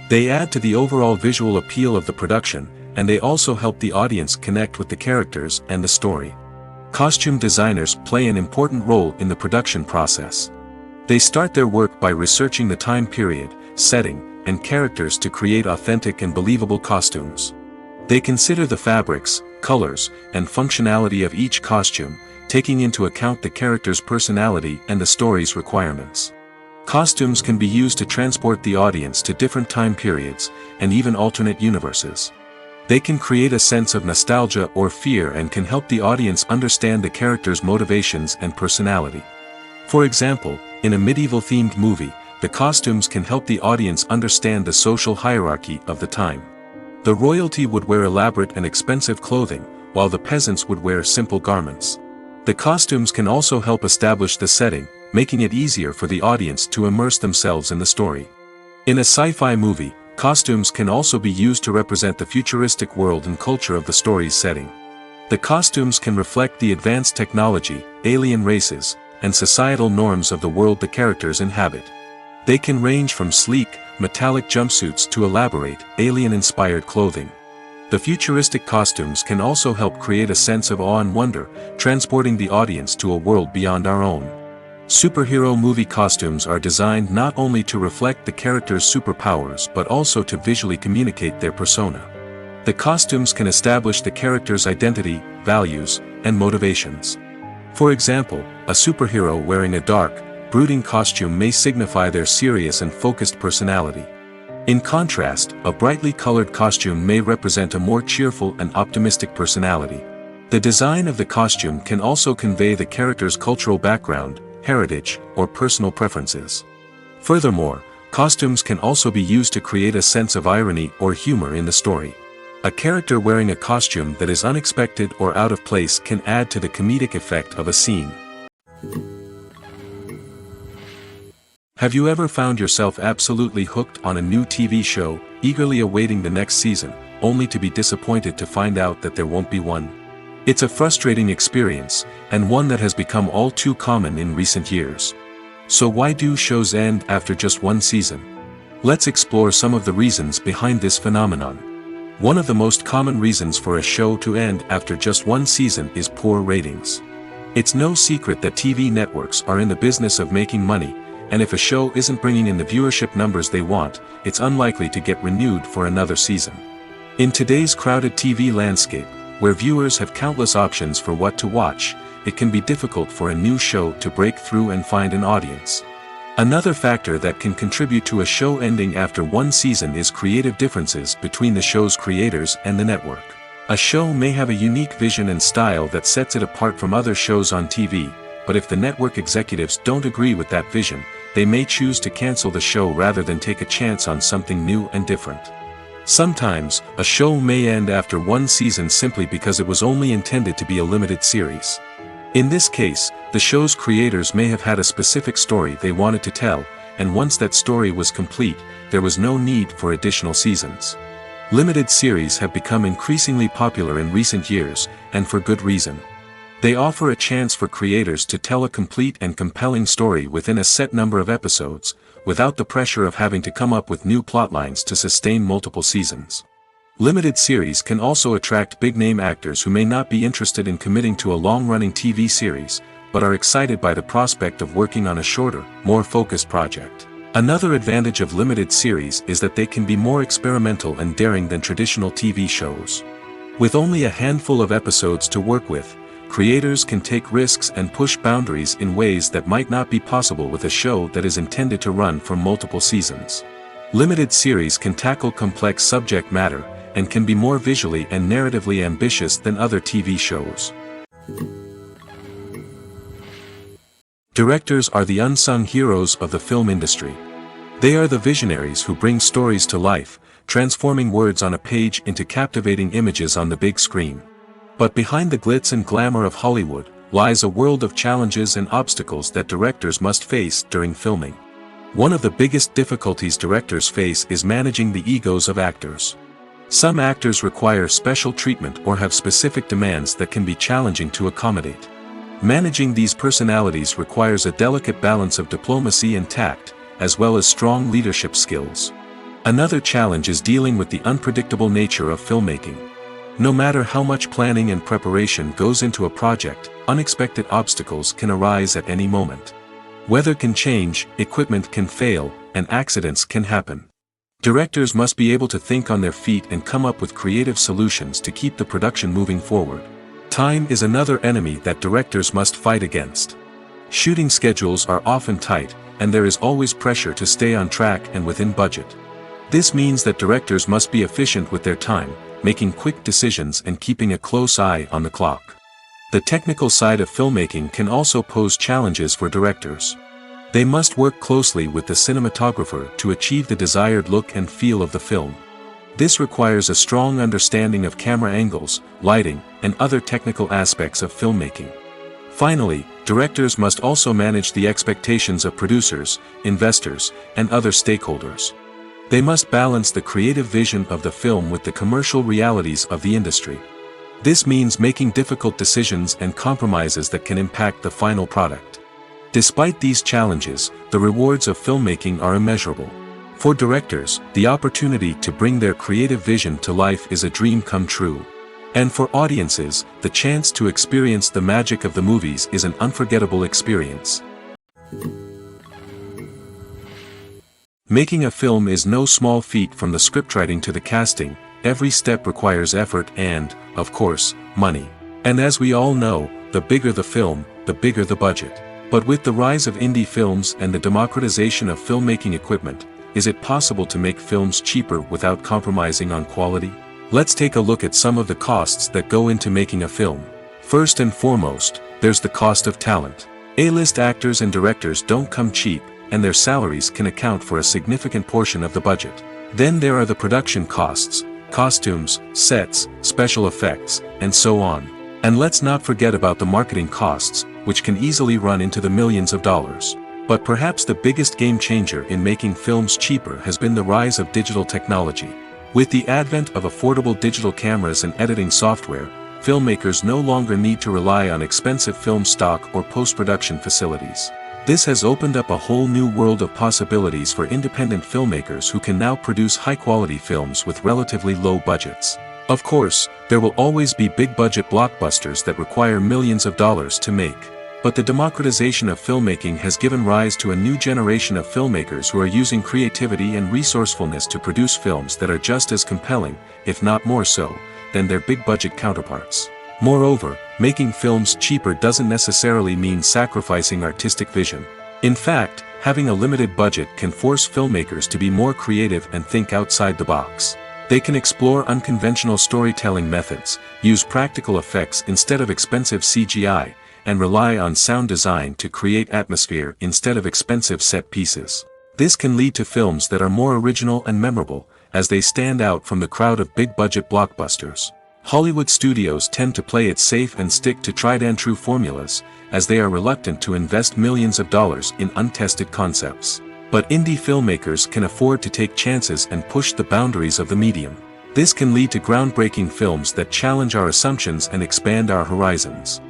They add to the overall visual appeal of the production, and they also help the audience connect with the characters and the story. Costume designers play an important role in the production process. They start their work by researching the time period, setting, and characters to create authentic and believable costumes. They consider the fabrics, colors, and functionality of each costume, taking into account the character's personality and the story's requirements. Costumes can be used to transport the audience to different time periods, and even alternate universes. They can create a sense of nostalgia or fear and can help the audience understand the character's motivations and personality. For example, in a medieval-themed movie, the costumes can help the audience understand the social hierarchy of the time. The royalty would wear elaborate and expensive clothing, while the peasants would wear simple garments. The costumes can also help establish the setting, making it easier for the audience to immerse themselves in the story. In a sci-fi movie, costumes can also be used to represent the futuristic world and culture of the story's setting. The costumes can reflect the advanced technology, alien races, and societal norms of the world the characters inhabit. They can range from sleek, metallic jumpsuits to elaborate, alien-inspired clothing. The futuristic costumes can also help create a sense of awe and wonder, transporting the audience to a world beyond our own. Superhero movie costumes are designed not only to reflect the character's superpowers but also to visually communicate their persona. The costumes can establish the character's identity, values, and motivations. For example, a superhero wearing a dark, brooding costume may signify their serious and focused personality. In contrast, a brightly colored costume may represent a more cheerful and optimistic personality. The design of the costume can also convey the character's cultural background, heritage, or personal preferences. Furthermore, costumes can also be used to create a sense of irony or humor in the story. A character wearing a costume that is unexpected or out of place can add to the comedic effect of a scene. Have you ever found yourself absolutely hooked on a new TV show, eagerly awaiting the next season, only to be disappointed to find out that there won't be one? It's a frustrating experience, and one that has become all too common in recent years. So why do shows end after just one season? Let's explore some of the reasons behind this phenomenon. One of the most common reasons for a show to end after just one season is poor ratings. It's no secret that TV networks are in the business of making money, and if a show isn't bringing in the viewership numbers they want, it's unlikely to get renewed for another season. In today's crowded TV landscape, where viewers have countless options for what to watch, it can be difficult for a new show to break through and find an audience. Another factor that can contribute to a show ending after one season is creative differences between the show's creators and the network. A show may have a unique vision and style that sets it apart from other shows on TV, but if the network executives don't agree with that vision, they may choose to cancel the show rather than take a chance on something new and different. Sometimes, a show may end after one season simply because it was only intended to be a limited series. In this case, the show's creators may have had a specific story they wanted to tell, and once that story was complete, there was no need for additional seasons. Limited series have become increasingly popular in recent years, and for good reason. They offer a chance for creators to tell a complete and compelling story within a set number of episodes, without the pressure of having to come up with new plotlines to sustain multiple seasons. Limited series can also attract big-name actors who may not be interested in committing to a long-running TV series, but are excited by the prospect of working on a shorter, more focused project. Another advantage of limited series is that they can be more experimental and daring than traditional TV shows. With only a handful of episodes to work with, creators can take risks and push boundaries in ways that might not be possible with a show that is intended to run for multiple seasons. Limited series can tackle complex subject matter, and can be more visually and narratively ambitious than other TV shows. Directors are the unsung heroes of the film industry. They are the visionaries who bring stories to life, transforming words on a page into captivating images on the big screen. But behind the glitz and glamour of Hollywood, lies a world of challenges and obstacles that directors must face during filming. One of the biggest difficulties directors face is managing the egos of actors. Some actors require special treatment or have specific demands that can be challenging to accommodate. Managing these personalities requires a delicate balance of diplomacy and tact, as well as strong leadership skills. Another challenge is dealing with the unpredictable nature of filmmaking. No matter how much planning and preparation goes into a project, unexpected obstacles can arise at any moment. Weather can change, equipment can fail, and accidents can happen. Directors must be able to think on their feet and come up with creative solutions to keep the production moving forward. Time is another enemy that directors must fight against. Shooting schedules are often tight, and there is always pressure to stay on track and within budget. This means that directors must be efficient with their time, making quick decisions and keeping a close eye on the clock. The technical side of filmmaking can also pose challenges for directors. They must work closely with the cinematographer to achieve the desired look and feel of the film. This requires a strong understanding of camera angles, lighting, and other technical aspects of filmmaking. Finally, directors must also manage the expectations of producers, investors, and other stakeholders. They must balance the creative vision of the film with the commercial realities of the industry. This means making difficult decisions and compromises that can impact the final product. Despite these challenges, the rewards of filmmaking are immeasurable. For directors, the opportunity to bring their creative vision to life is a dream come true. And for audiences, the chance to experience the magic of the movies is an unforgettable experience. Making a film is no small feat. From the scriptwriting to the casting, every step requires effort and, of course, money. And as we all know, the bigger the film, the bigger the budget. But with the rise of indie films and the democratization of filmmaking equipment, is it possible to make films cheaper without compromising on quality? Let's take a look at some of the costs that go into making a film. First and foremost, there's the cost of talent. A-list actors and directors don't come cheap, and their salaries can account for a significant portion of the budget. Then there are the production costs, costumes, sets, special effects, and so on. And let's not forget about the marketing costs, which can easily run into the millions of dollars. But perhaps the biggest game changer in making films cheaper has been the rise of digital technology. With the advent of affordable digital cameras and editing software, filmmakers no longer need to rely on expensive film stock or post-production facilities. This has opened up a whole new world of possibilities for independent filmmakers who can now produce high-quality films with relatively low budgets. Of course, there will always be big-budget blockbusters that require millions of dollars to make. But the democratization of filmmaking has given rise to a new generation of filmmakers who are using creativity and resourcefulness to produce films that are just as compelling, if not more so, than their big-budget counterparts. Moreover, making films cheaper doesn't necessarily mean sacrificing artistic vision. In fact, having a limited budget can force filmmakers to be more creative and think outside the box. They can explore unconventional storytelling methods, use practical effects instead of expensive CGI, and rely on sound design to create atmosphere instead of expensive set pieces. This can lead to films that are more original and memorable, as they stand out from the crowd of big-budget blockbusters. Hollywood studios tend to play it safe and stick to tried-and-true formulas, as they are reluctant to invest millions of dollars in untested concepts. But indie filmmakers can afford to take chances and push the boundaries of the medium. This can lead to groundbreaking films that challenge our assumptions and expand our horizons.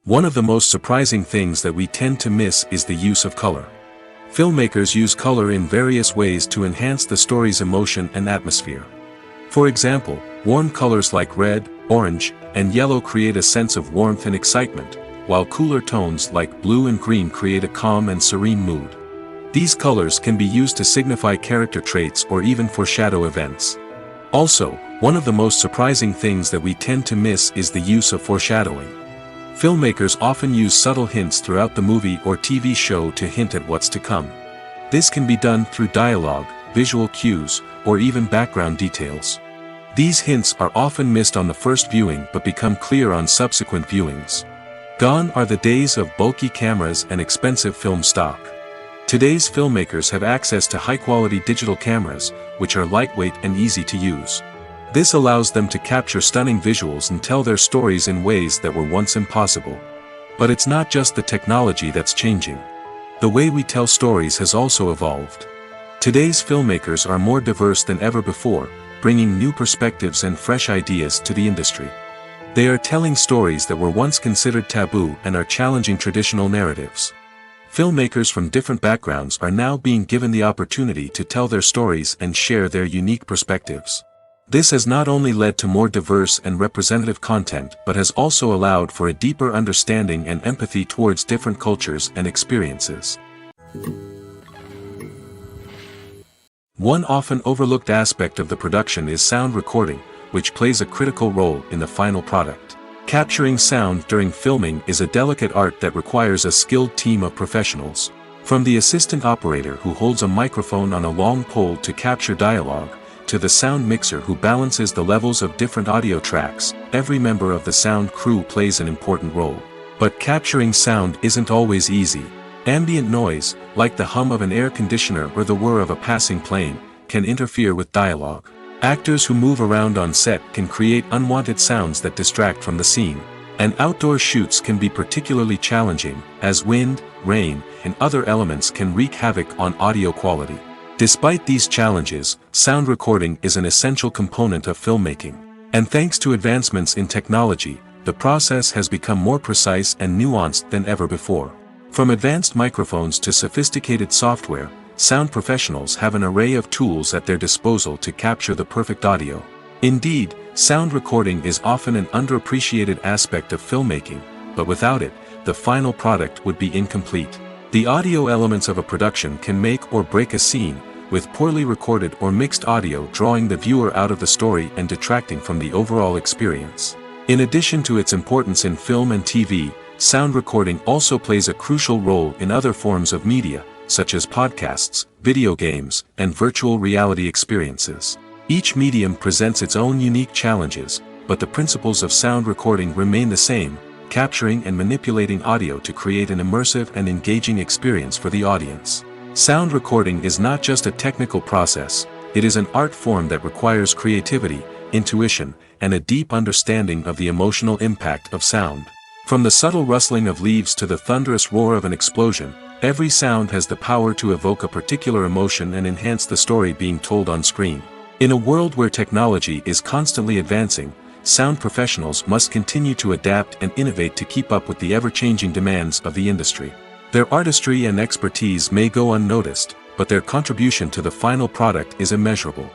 One of the most surprising things that we tend to miss is the use of color. Filmmakers use color in various ways to enhance the story's emotion and atmosphere. For example, warm colors like red, orange, and yellow create a sense of warmth and excitement, while cooler tones like blue and green create a calm and serene mood. These colors can be used to signify character traits or even foreshadow events. Also, one of the most surprising things that we tend to miss is the use of foreshadowing. Filmmakers often use subtle hints throughout the movie or TV show to hint at what's to come. This can be done through dialogue, visual cues, or even background details. These hints are often missed on the first viewing but become clear on subsequent viewings. Gone are the days of bulky cameras and expensive film stock. Today's filmmakers have access to high-quality digital cameras, which are lightweight and easy to use. This allows them to capture stunning visuals and tell their stories in ways that were once impossible. But it's not just the technology that's changing. The way we tell stories has also evolved. Today's filmmakers are more diverse than ever before, bringing new perspectives and fresh ideas to the industry. They are telling stories that were once considered taboo and are challenging traditional narratives. Filmmakers from different backgrounds are now being given the opportunity to tell their stories and share their unique perspectives. This has not only led to more diverse and representative content but has also allowed for a deeper understanding and empathy towards different cultures and experiences. One often overlooked aspect of the production is sound recording, which plays a critical role in the final product. Capturing sound during filming is a delicate art that requires a skilled team of professionals. From the assistant operator who holds a microphone on a long pole to capture dialogue, to the sound mixer who balances the levels of different audio tracks, every member of the sound crew plays an important role. But capturing sound isn't always easy. Ambient noise, like the hum of an air conditioner or the whir of a passing plane, can interfere with dialogue. Actors who move around on set can create unwanted sounds that distract from the scene. And outdoor shoots can be particularly challenging, as wind, rain, and other elements can wreak havoc on audio quality. Despite these challenges, sound recording is an essential component of filmmaking. And thanks to advancements in technology, the process has become more precise and nuanced than ever before. From advanced microphones to sophisticated software, sound professionals have an array of tools at their disposal to capture the perfect audio. Indeed, sound recording is often an underappreciated aspect of filmmaking, but without it, the final product would be incomplete. The audio elements of a production can make or break a scene, with poorly recorded or mixed audio drawing the viewer out of the story and detracting from the overall experience. In addition to its importance in film and TV, sound recording also plays a crucial role in other forms of media, such as podcasts, video games, and virtual reality experiences. Each medium presents its own unique challenges, but the principles of sound recording remain the same: capturing and manipulating audio to create an immersive and engaging experience for the audience. Sound recording is not just a technical process, it is an art form that requires creativity, intuition, and a deep understanding of the emotional impact of sound. From the subtle rustling of leaves to the thunderous roar of an explosion, every sound has the power to evoke a particular emotion and enhance the story being told on screen. In a world where technology is constantly advancing, sound professionals must continue to adapt and innovate to keep up with the ever-changing demands of the industry. Their artistry and expertise may go unnoticed, but their contribution to the final product is immeasurable.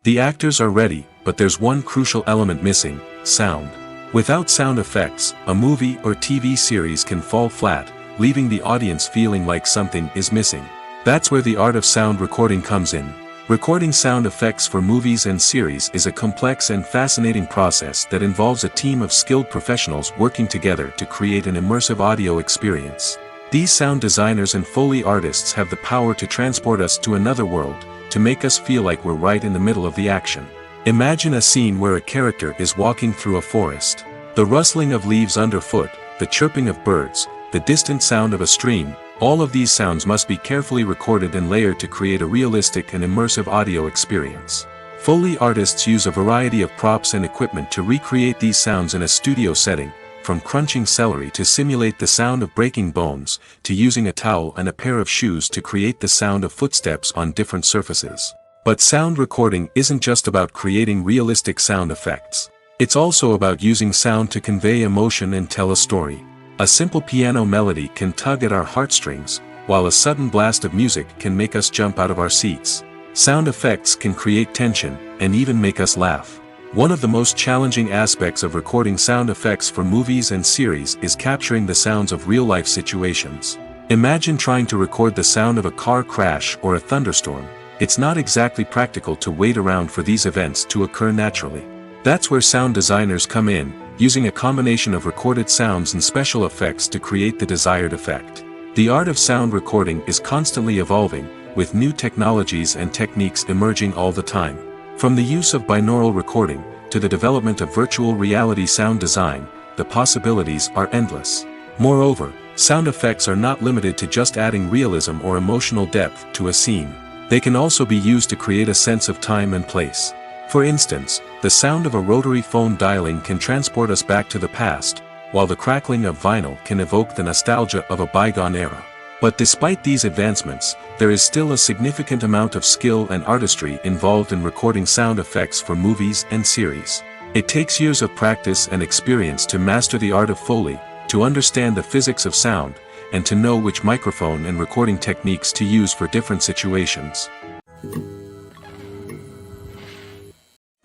The actors are ready, but there's one crucial element missing: sound. Without sound effects, a movie or TV series can fall flat, leaving the audience feeling like something is missing. That's where the art of sound recording comes in. Recording sound effects for movies and series is a complex and fascinating process that involves a team of skilled professionals working together to create an immersive audio experience. These sound designers and Foley artists have the power to transport us to another world, to make us feel like we're right in the middle of the action. Imagine a scene where a character is walking through a forest. The rustling of leaves underfoot, the chirping of birds, the distant sound of a stream, all of these sounds must be carefully recorded and layered to create a realistic and immersive audio experience. Foley artists use a variety of props and equipment to recreate these sounds in a studio setting, from crunching celery to simulate the sound of breaking bones, to using a towel and a pair of shoes to create the sound of footsteps on different surfaces. But sound recording isn't just about creating realistic sound effects. It's also about using sound to convey emotion and tell a story. A simple piano melody can tug at our heartstrings, while a sudden blast of music can make us jump out of our seats. Sound effects can create tension, and even make us laugh. One of the most challenging aspects of recording sound effects for movies and series is capturing the sounds of real-life situations. Imagine trying to record the sound of a car crash or a thunderstorm. It's not exactly practical to wait around for these events to occur naturally. That's where sound designers come in, using a combination of recorded sounds and special effects to create the desired effect. The art of sound recording is constantly evolving, with new technologies and techniques emerging all the time. From the use of binaural recording, to the development of virtual reality sound design, the possibilities are endless. Moreover, sound effects are not limited to just adding realism or emotional depth to a scene. They can also be used to create a sense of time and place. For instance, the sound of a rotary phone dialing can transport us back to the past, while the crackling of vinyl can evoke the nostalgia of a bygone era. But despite these advancements, there is still a significant amount of skill and artistry involved in recording sound effects for movies and series. It takes years of practice and experience to master the art of Foley, to understand the physics of sound, and to know which microphone and recording techniques to use for different situations.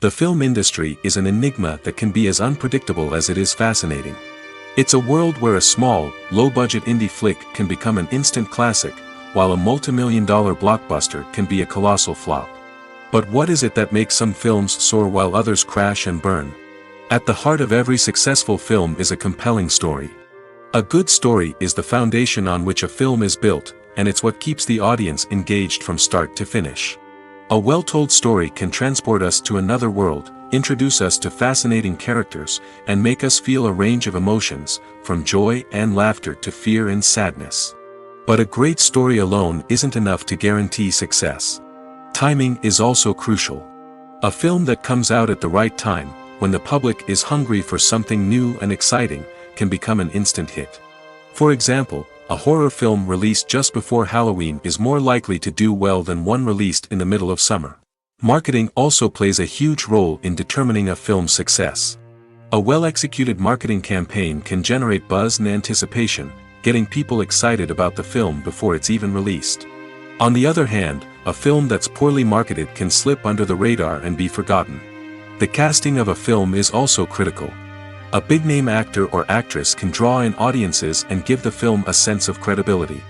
The film industry is an enigma that can be as unpredictable as it is fascinating. It's a world where a small, low-budget indie flick can become an instant classic, while a multi-million-dollar blockbuster can be a colossal flop. But what is it that makes some films soar while others crash and burn? At the heart of every successful film is a compelling story. A good story is the foundation on which a film is built, and it's what keeps the audience engaged from start to finish. A well-told story can transport us to another world, introduce us to fascinating characters, and make us feel a range of emotions, from joy and laughter to fear and sadness. But a great story alone isn't enough to guarantee success. Timing is also crucial. A film that comes out at the right time, when the public is hungry for something new and exciting, can become an instant hit. For example, a horror film released just before Halloween is more likely to do well than one released in the middle of summer. Marketing also plays a huge role in determining a film's success. A well-executed marketing campaign can generate buzz and anticipation, getting people excited about the film before it's even released. On the other hand, a film that's poorly marketed can slip under the radar and be forgotten. The casting of a film is also critical. A big-name actor or actress can draw in audiences and give the film a sense of credibility.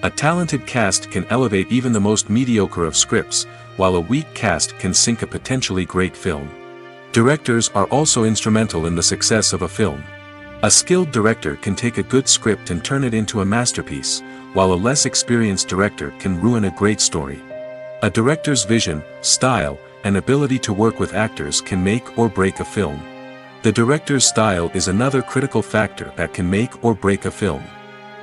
A talented cast can elevate even the most mediocre of scripts, while a weak cast can sink a potentially great film. Directors are also instrumental in the success of a film. A skilled director can take a good script and turn it into a masterpiece, while a less experienced director can ruin a great story. A director's vision, style, and ability to work with actors can make or break a film. The director's style is another critical factor that can make or break a film.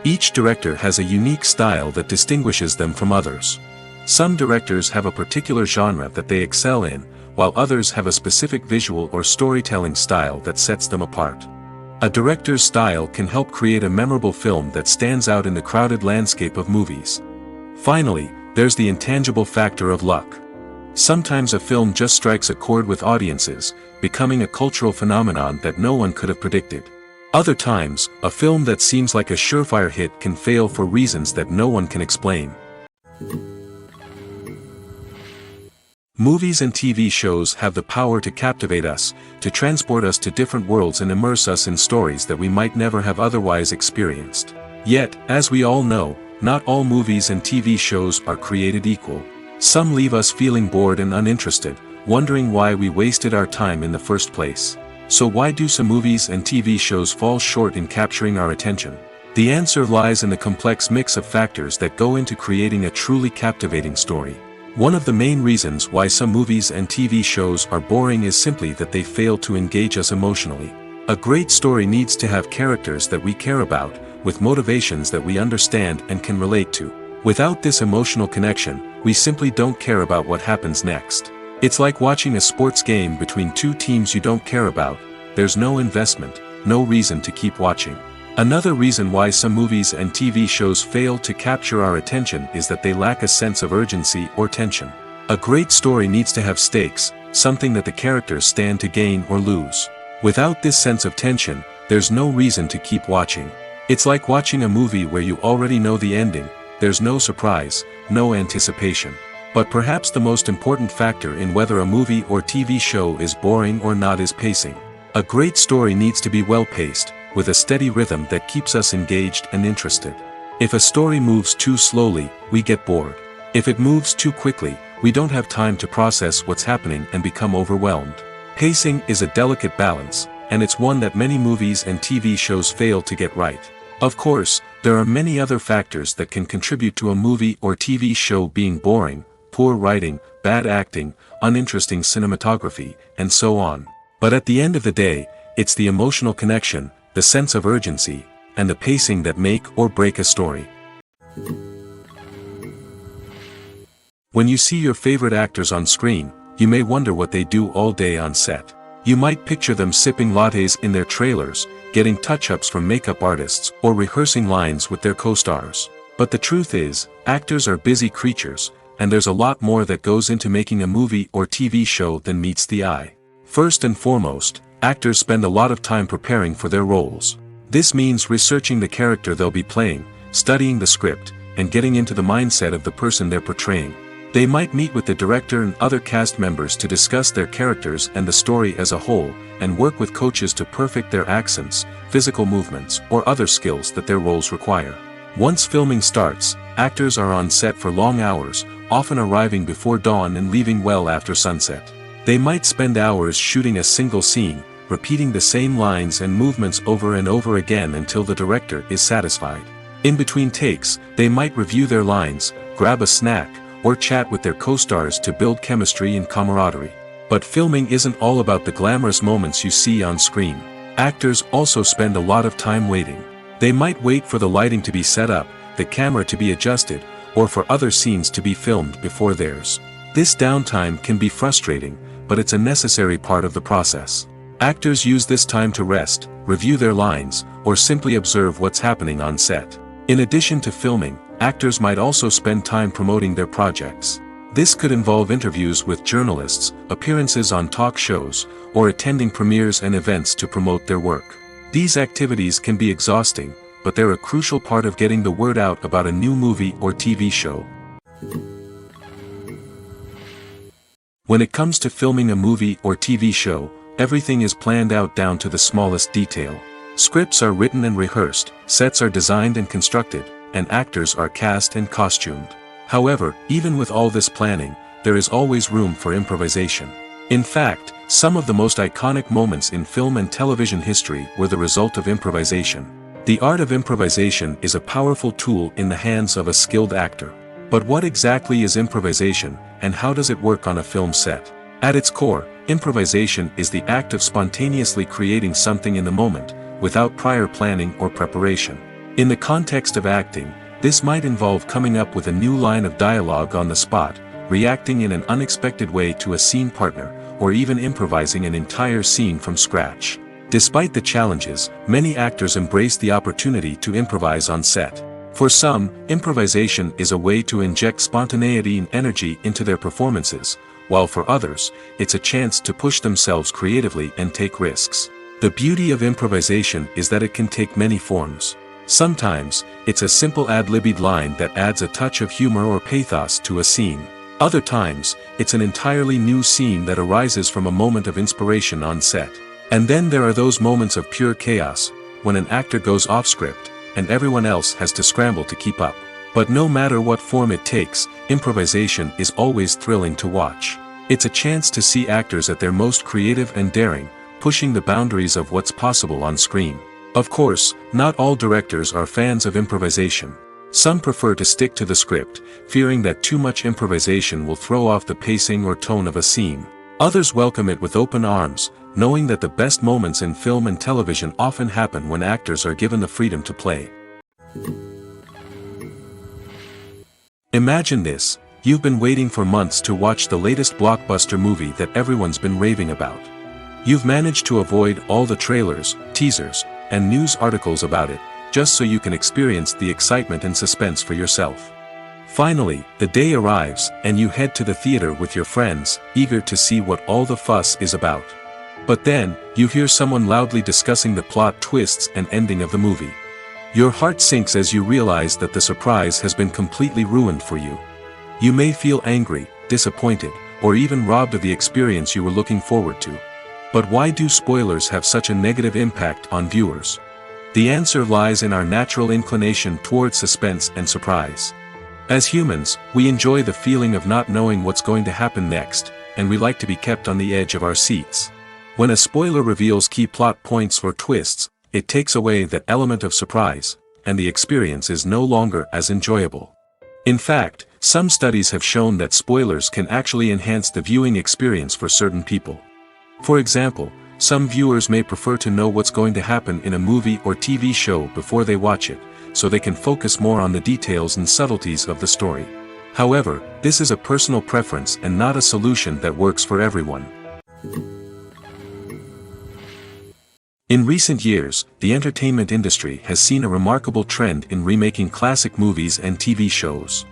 Each director has a unique style that distinguishes them from others. Some directors have a particular genre that they excel in, while others have a specific visual or storytelling style that sets them apart. A director's style can help create a memorable film that stands out in the crowded landscape of movies. Finally, there's the intangible factor of luck. Sometimes a film just strikes a chord with audiences, becoming a cultural phenomenon that no one could have predicted. Other times, a film that seems like a surefire hit can fail for reasons that no one can explain. Movies and TV shows have the power to captivate us, to transport us to different worlds and immerse us in stories that we might never have otherwise experienced. Yet, as we all know, not all movies and TV shows are created equal. Some leave us feeling bored and uninterested, wondering why we wasted our time in the first place. So why do some movies and TV shows fall short in capturing our attention? The answer lies in the complex mix of factors that go into creating a truly captivating story. One of the main reasons why some movies and TV shows are boring is simply that they fail to engage us emotionally. A great story needs to have characters that we care about, with motivations that we understand and can relate to. Without this emotional connection, we simply don't care about what happens next. It's like watching a sports game between two teams you don't care about. There's no investment. no reason to keep watching. Another reason why some movies and TV shows fail to capture our attention is that they lack a sense of urgency or tension. A great story needs to have stakes, something that the characters stand to gain or lose. Without this sense of tension, there's no reason to keep watching. It's like watching a movie where you already know the ending, there's no surprise, no anticipation. But perhaps the most important factor in whether a movie or TV show is boring or not is pacing. A great story needs to be well-paced, with a steady rhythm that keeps us engaged and interested. If a story moves too slowly, we get bored. If it moves too quickly, we don't have time to process what's happening and become overwhelmed. Pacing is a delicate balance, and it's one that many movies and TV shows fail to get right. Of course, there are many other factors that can contribute to a movie or TV show being boring: poor writing, bad acting, uninteresting cinematography, and so on. But at the end of the day, it's the emotional connection, the sense of urgency, and the pacing that make or break a story. When you see your favorite actors on screen, you may wonder what they do all day on set. You might picture them sipping lattes in their trailers, getting touch-ups from makeup artists, or rehearsing lines with their co-stars. But the truth is, actors are busy creatures, and there's a lot more that goes into making a movie or TV show than meets the eye. First and foremost, actors spend a lot of time preparing for their roles. This means researching the character they'll be playing, studying the script, and getting into the mindset of the person they're portraying. They might meet with the director and other cast members to discuss their characters and the story as a whole, and work with coaches to perfect their accents, physical movements, or other skills that their roles require. Once filming starts, actors are on set for long hours, often arriving before dawn and leaving well after sunset. They might spend hours shooting a single scene, repeating the same lines and movements over and over again until the director is satisfied. In between takes, they might review their lines, grab a snack, or chat with their co-stars to build chemistry and camaraderie. But filming isn't all about the glamorous moments you see on screen. Actors also spend a lot of time waiting. They might wait for the lighting to be set up, the camera to be adjusted, or for other scenes to be filmed before theirs. This downtime can be frustrating, but it's a necessary part of the process. Actors use this time to rest, review their lines, or simply observe what's happening on set. In addition to filming, actors might also spend time promoting their projects. This could involve interviews with journalists, appearances on talk shows, or attending premieres and events to promote their work. These activities can be exhausting, but they're a crucial part of getting the word out about a new movie or TV show. When it comes to filming a movie or TV show, everything is planned out down to the smallest detail. Scripts are written and rehearsed, sets are designed and constructed, and actors are cast and costumed. However, even with all this planning, there is always room for improvisation. In fact, some of the most iconic moments in film and television history were the result of improvisation. The art of improvisation is a powerful tool in the hands of a skilled actor. But what exactly is improvisation, and how does it work on a film set? At its core, improvisation is the act of spontaneously creating something in the moment, without prior planning or preparation. In the context of acting, this might involve coming up with a new line of dialogue on the spot, reacting in an unexpected way to a scene partner, or even improvising an entire scene from scratch. Despite the challenges, many actors embrace the opportunity to improvise on set. For some, improvisation is a way to inject spontaneity and energy into their performances, while for others, it's a chance to push themselves creatively and take risks. The beauty of improvisation is that it can take many forms. Sometimes, it's a simple ad-libbed line that adds a touch of humor or pathos to a scene. Other times, it's an entirely new scene that arises from a moment of inspiration on set. And then there are those moments of pure chaos, when an actor goes off script, and everyone else has to scramble to keep up. But no matter what form it takes, improvisation is always thrilling to watch. It's a chance to see actors at their most creative and daring, pushing the boundaries of what's possible on screen. Of course, not all directors are fans of improvisation. Some prefer to stick to the script, fearing that too much improvisation will throw off the pacing or tone of a scene. Others welcome it with open arms, knowing that the best moments in film and television often happen when actors are given the freedom to play. Imagine this: you've been waiting for months to watch the latest blockbuster movie that everyone's been raving about. You've managed to avoid all the trailers, teasers, and news articles about it, just so you can experience the excitement and suspense for yourself. Finally, the day arrives, and you head to the theater with your friends, eager to see what all the fuss is about. But then, you hear someone loudly discussing the plot twists and ending of the movie. Your heart sinks as you realize that the surprise has been completely ruined for you. You may feel angry, disappointed, or even robbed of the experience you were looking forward to. But why do spoilers have such a negative impact on viewers? The answer lies in our natural inclination toward suspense and surprise. As humans, we enjoy the feeling of not knowing what's going to happen next, and we like to be kept on the edge of our seats. When a spoiler reveals key plot points or twists, it takes away that element of surprise, and the experience is no longer as enjoyable. In fact, some studies have shown that spoilers can actually enhance the viewing experience for certain people. For example, some viewers may prefer to know what's going to happen in a movie or TV show before they watch it, so they can focus more on the details and subtleties of the story. However, this is a personal preference and not a solution that works for everyone. In recent years, the entertainment industry has seen a remarkable trend in remaking classic movies and TV shows.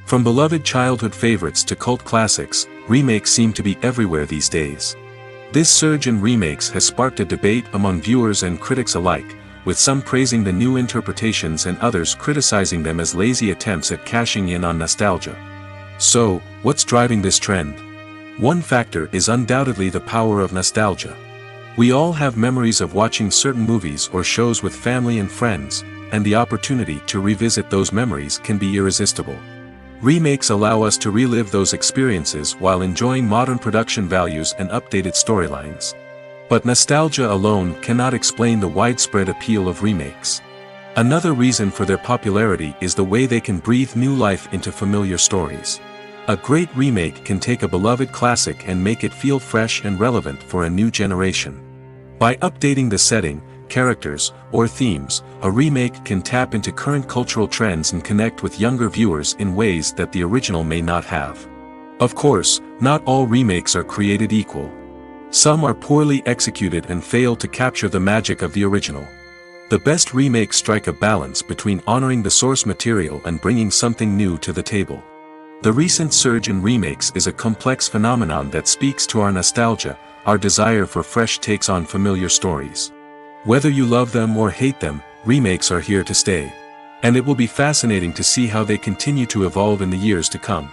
From beloved childhood favorites to cult classics, remakes seem to be everywhere these days. This surge in remakes has sparked a debate among viewers and critics alike, with some praising the new interpretations and others criticizing them as lazy attempts at cashing in on nostalgia. So, what's driving this trend? One factor is undoubtedly the power of nostalgia. We all have memories of watching certain movies or shows with family and friends, and the opportunity to revisit those memories can be irresistible. Remakes allow us to relive those experiences while enjoying modern production values and updated storylines. But nostalgia alone cannot explain the widespread appeal of remakes. Another reason for their popularity is the way they can breathe new life into familiar stories. A great remake can take a beloved classic and make it feel fresh and relevant for a new generation. By updating the setting, characters, or themes, a remake can tap into current cultural trends and connect with younger viewers in ways that the original may not have. Of course, not all remakes are created equal. Some are poorly executed and fail to capture the magic of the original. The best remakes strike a balance between honoring the source material and bringing something new to the table. The recent surge in remakes is a complex phenomenon that speaks to our nostalgia, our desire for fresh takes on familiar stories. Whether you love them or hate them, remakes are here to stay. And it will be fascinating to see how they continue to evolve in the years to come.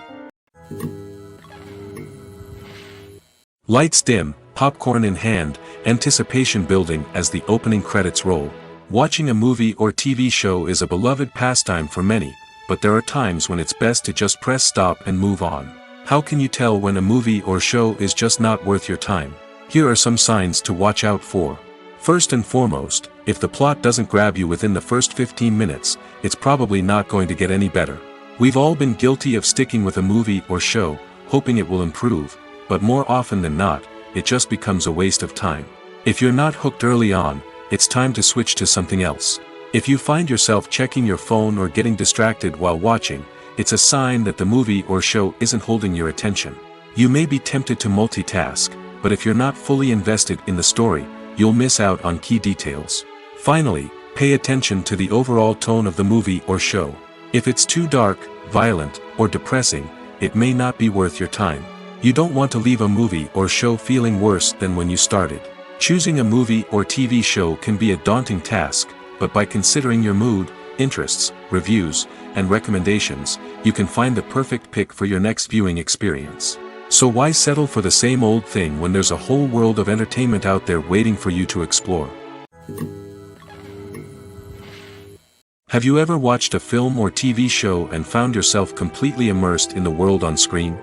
Lights dim, popcorn in hand, anticipation building as the opening credits roll. Watching a movie or TV show is a beloved pastime for many, but there are times when it's best to just press stop and move on. How can you tell when a movie or show is just not worth your time? Here are some signs to watch out for. First and foremost, if the plot doesn't grab you within the first 15 minutes, it's probably not going to get any better. We've all been guilty of sticking with a movie or show, hoping it will improve, but more often than not, it just becomes a waste of time. If you're not hooked early on, it's time to switch to something else. If you find yourself checking your phone or getting distracted while watching, it's a sign that the movie or show isn't holding your attention. You may be tempted to multitask, but if you're not fully invested in the story, you'll miss out on key details. Finally, pay attention to the overall tone of the movie or show. If it's too dark, violent, or depressing, it may not be worth your time. You don't want to leave a movie or show feeling worse than when you started. Choosing a movie or TV show can be a daunting task, but by considering your mood, interests, reviews, and recommendations, you can find the perfect pick for your next viewing experience. So why settle for the same old thing when there's a whole world of entertainment out there waiting for you to explore? Have you ever watched a film or TV show and found yourself completely immersed in the world on screen?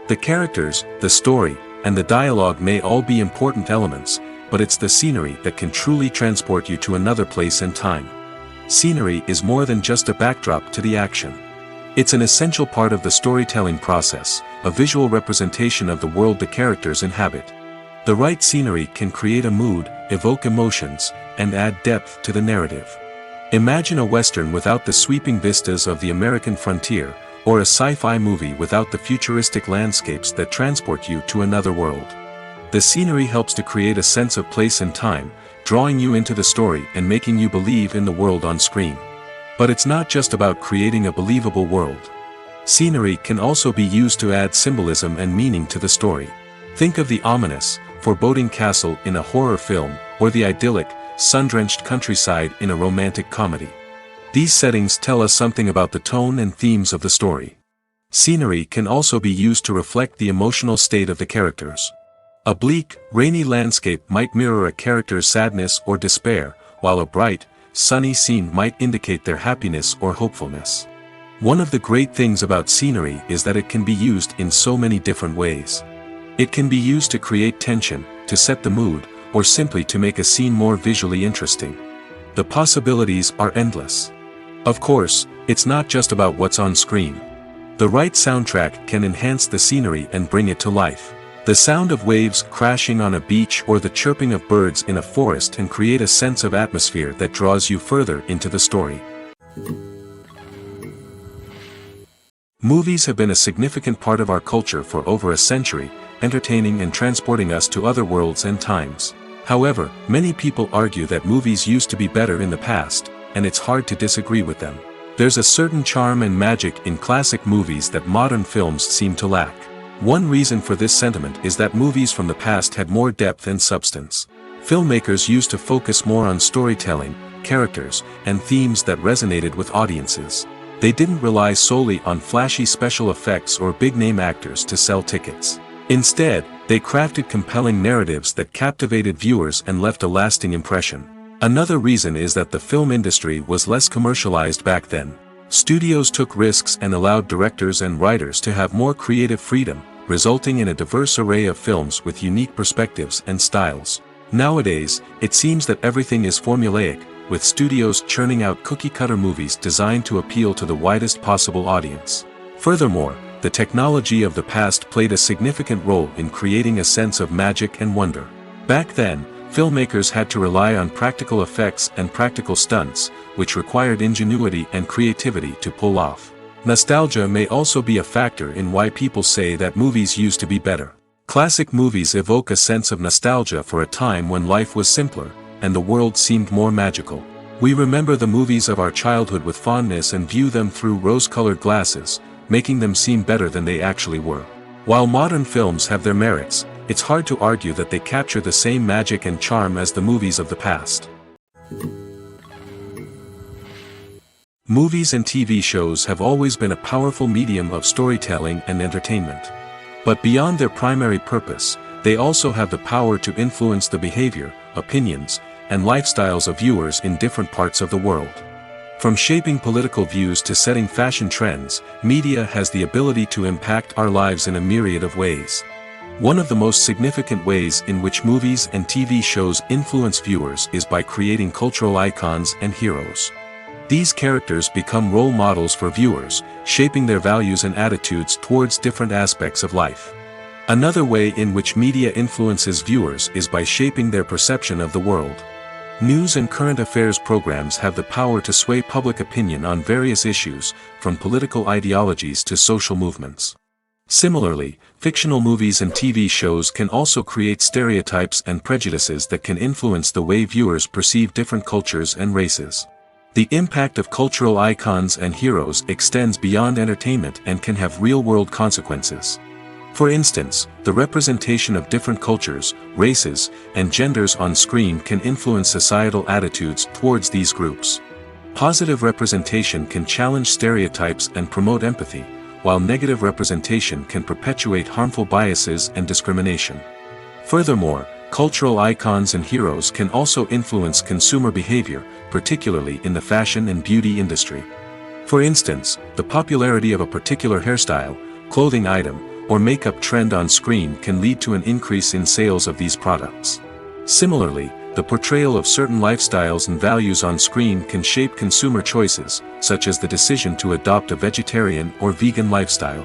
The characters, the story, and the dialogue may all be important elements, but it's the scenery that can truly transport you to another place and time. Scenery is more than just a backdrop to the action. It's an essential part of the storytelling process, a visual representation of the world the characters inhabit. The right scenery can create a mood, evoke emotions, and add depth to the narrative. Imagine a Western without the sweeping vistas of the American frontier, or a sci-fi movie without the futuristic landscapes that transport you to another world. The scenery helps to create a sense of place and time, drawing you into the story and making you believe in the world on screen. But it's not just about creating a believable world. Scenery can also be used to add symbolism and meaning to the story. Think of the ominous, foreboding castle in a horror film, or the idyllic, sun-drenched countryside in a romantic comedy. These settings tell us something about the tone and themes of the story. Scenery can also be used to reflect the emotional state of the characters. A bleak, rainy landscape might mirror a character's sadness or despair, while a bright, sunny scene might indicate their happiness or hopefulness. One of the great things about scenery is that it can be used in so many different ways. It can be used to create tension, to set the mood, or simply to make a scene more visually interesting. The possibilities are endless. Of course, it's not just about what's on screen. The right soundtrack can enhance the scenery and bring it to life. The sound of waves crashing on a beach or the chirping of birds in a forest can create a sense of atmosphere that draws you further into the story. Movies have been a significant part of our culture for over a century, entertaining and transporting us to other worlds and times. However, many people argue that movies used to be better in the past, and it's hard to disagree with them. There's a certain charm and magic in classic movies that modern films seem to lack. One reason for this sentiment is that movies from the past had more depth and substance. Filmmakers used to focus more on storytelling, characters, and themes that resonated with audiences. They didn't rely solely on flashy special effects or big-name actors to sell tickets. Instead, they crafted compelling narratives that captivated viewers and left a lasting impression. Another reason is that the film industry was less commercialized back then. Studios took risks and allowed directors and writers to have more creative freedom, resulting in a diverse array of films with unique perspectives and styles. Nowadays, it seems that everything is formulaic, with studios churning out cookie-cutter movies designed to appeal to the widest possible audience. Furthermore, the technology of the past played a significant role in creating a sense of magic and wonder. Back then, filmmakers had to rely on practical effects and practical stunts, which required ingenuity and creativity to pull off. Nostalgia may also be a factor in why people say that movies used to be better. Classic movies evoke a sense of nostalgia for a time when life was simpler, and the world seemed more magical. We remember the movies of our childhood with fondness and view them through rose-colored glasses, making them seem better than they actually were. While modern films have their merits, it's hard to argue that they capture the same magic and charm as the movies of the past. Movies and TV shows have always been a powerful medium of storytelling and entertainment. But beyond their primary purpose, they also have the power to influence the behavior, opinions, and lifestyles of viewers in different parts of the world. From shaping political views to setting fashion trends, media has the ability to impact our lives in a myriad of ways. One of the most significant ways in which movies and TV shows influence viewers is by creating cultural icons and heroes. These characters become role models for viewers, shaping their values and attitudes towards different aspects of life. Another way in which media influences viewers is by shaping their perception of the world. News and current affairs programs have the power to sway public opinion on various issues, from political ideologies to social movements. Similarly, fictional movies and TV shows can also create stereotypes and prejudices that can influence the way viewers perceive different cultures and races. The impact of cultural icons and heroes extends beyond entertainment and can have real-world consequences. For instance, the representation of different cultures, races, and genders on screen can influence societal attitudes towards these groups. Positive representation can challenge stereotypes and promote empathy, while negative representation can perpetuate harmful biases and discrimination. Furthermore, cultural icons and heroes can also influence consumer behavior, particularly in the fashion and beauty industry. For instance, the popularity of a particular hairstyle, clothing item, or makeup trend on screen can lead to an increase in sales of these products. Similarly, the portrayal of certain lifestyles and values on screen can shape consumer choices, such as the decision to adopt a vegetarian or vegan lifestyle.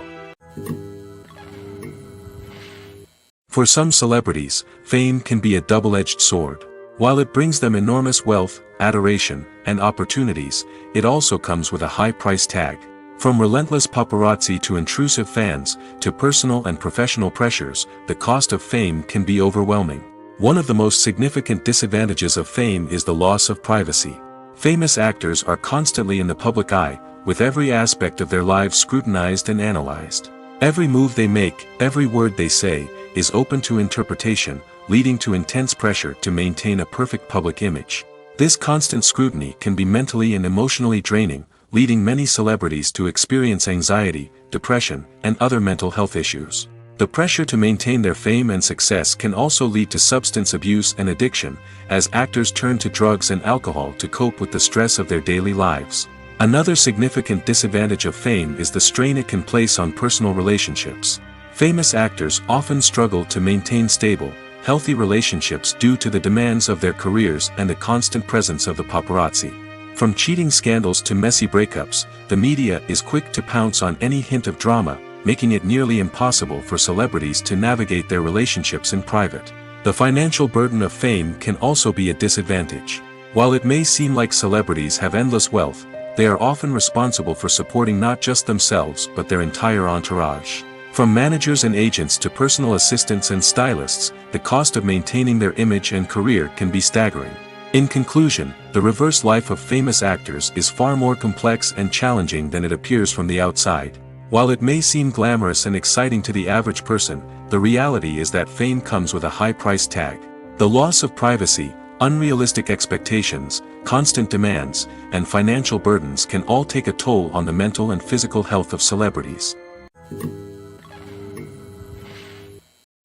For some celebrities, fame can be a double-edged sword. While it brings them enormous wealth, adoration, and opportunities, it also comes with a high price tag. From relentless paparazzi to intrusive fans, to personal and professional pressures, the cost of fame can be overwhelming. One of the most significant disadvantages of fame is the loss of privacy. Famous actors are constantly in the public eye, with every aspect of their lives scrutinized and analyzed. Every move they make, every word they say, is open to interpretation, leading to intense pressure to maintain a perfect public image. This constant scrutiny can be mentally and emotionally draining, leading many celebrities to experience anxiety, depression, and other mental health issues. The pressure to maintain their fame and success can also lead to substance abuse and addiction, as actors turn to drugs and alcohol to cope with the stress of their daily lives. Another significant disadvantage of fame is the strain it can place on personal relationships. Famous actors often struggle to maintain stable, healthy relationships due to the demands of their careers and the constant presence of the paparazzi. From cheating scandals to messy breakups, the media is quick to pounce on any hint of drama, making it nearly impossible for celebrities to navigate their relationships in private. The financial burden of fame can also be a disadvantage. While it may seem like celebrities have endless wealth, they are often responsible for supporting not just themselves but their entire entourage. From managers and agents to personal assistants and stylists, the cost of maintaining their image and career can be staggering. In conclusion, the reverse life of famous actors is far more complex and challenging than it appears from the outside. While it may seem glamorous and exciting to the average person, the reality is that fame comes with a high price tag. The loss of privacy, unrealistic expectations, constant demands, and financial burdens can all take a toll on the mental and physical health of celebrities.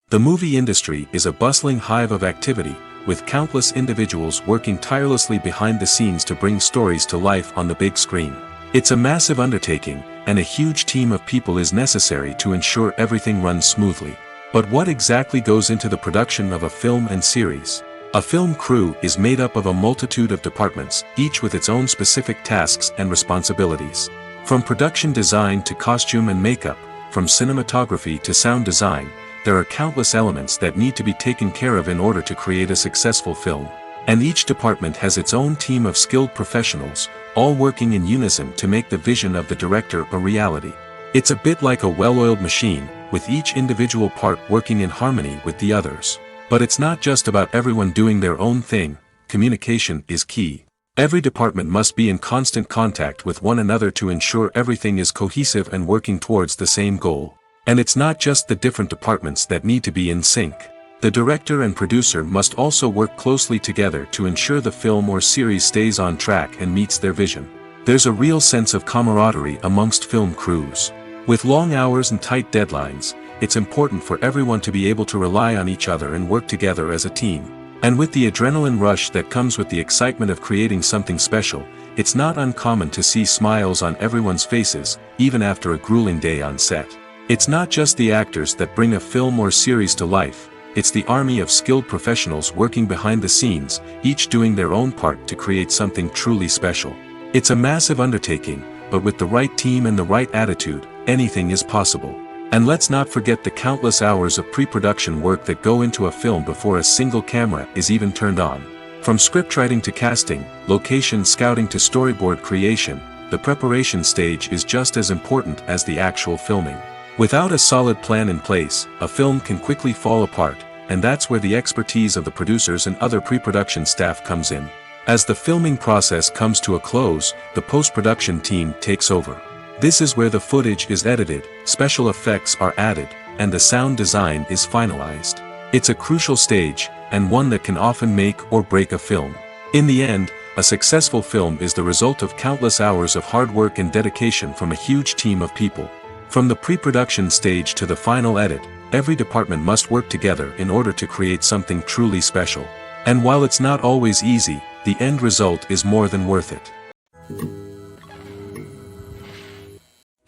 The movie industry is a bustling hive of activity, with countless individuals working tirelessly behind the scenes to bring stories to life on the big screen. It's a massive undertaking, and a huge team of people is necessary to ensure everything runs smoothly. But what exactly goes into the production of a film and series? A film crew is made up of a multitude of departments, each with its own specific tasks and responsibilities. From production design to costume and makeup, from cinematography to sound design, there are countless elements that need to be taken care of in order to create a successful film. And each department has its own team of skilled professionals, all working in unison to make the vision of the director a reality. It's a bit like a well-oiled machine, with each individual part working in harmony with the others. But it's not just about everyone doing their own thing. Communication is key. Every department must be in constant contact with one another to ensure everything is cohesive and working towards the same goal. And it's not just the different departments that need to be in sync. The director and producer must also work closely together to ensure the film or series stays on track and meets their vision. There's a real sense of camaraderie amongst film crews. With long hours and tight deadlines, it's important for everyone to be able to rely on each other and work together as a team. And with the adrenaline rush that comes with the excitement of creating something special, it's not uncommon to see smiles on everyone's faces, even after a grueling day on set. It's not just the actors that bring a film or series to life, it's the army of skilled professionals working behind the scenes, each doing their own part to create something truly special. It's a massive undertaking, but with the right team and the right attitude, anything is possible. And let's not forget the countless hours of pre-production work that go into a film before a single camera is even turned on. From scriptwriting to casting, location scouting to storyboard creation, the preparation stage is just as important as the actual filming. Without a solid plan in place, a film can quickly fall apart, and that's where the expertise of the producers and other pre-production staff comes in. As the filming process comes to a close, the post-production team takes over. This is where the footage is edited, special effects are added, and the sound design is finalized. It's a crucial stage, and one that can often make or break a film. In the end, a successful film is the result of countless hours of hard work and dedication from a huge team of people. From the pre-production stage to the final edit, every department must work together in order to create something truly special. And while it's not always easy, the end result is more than worth it.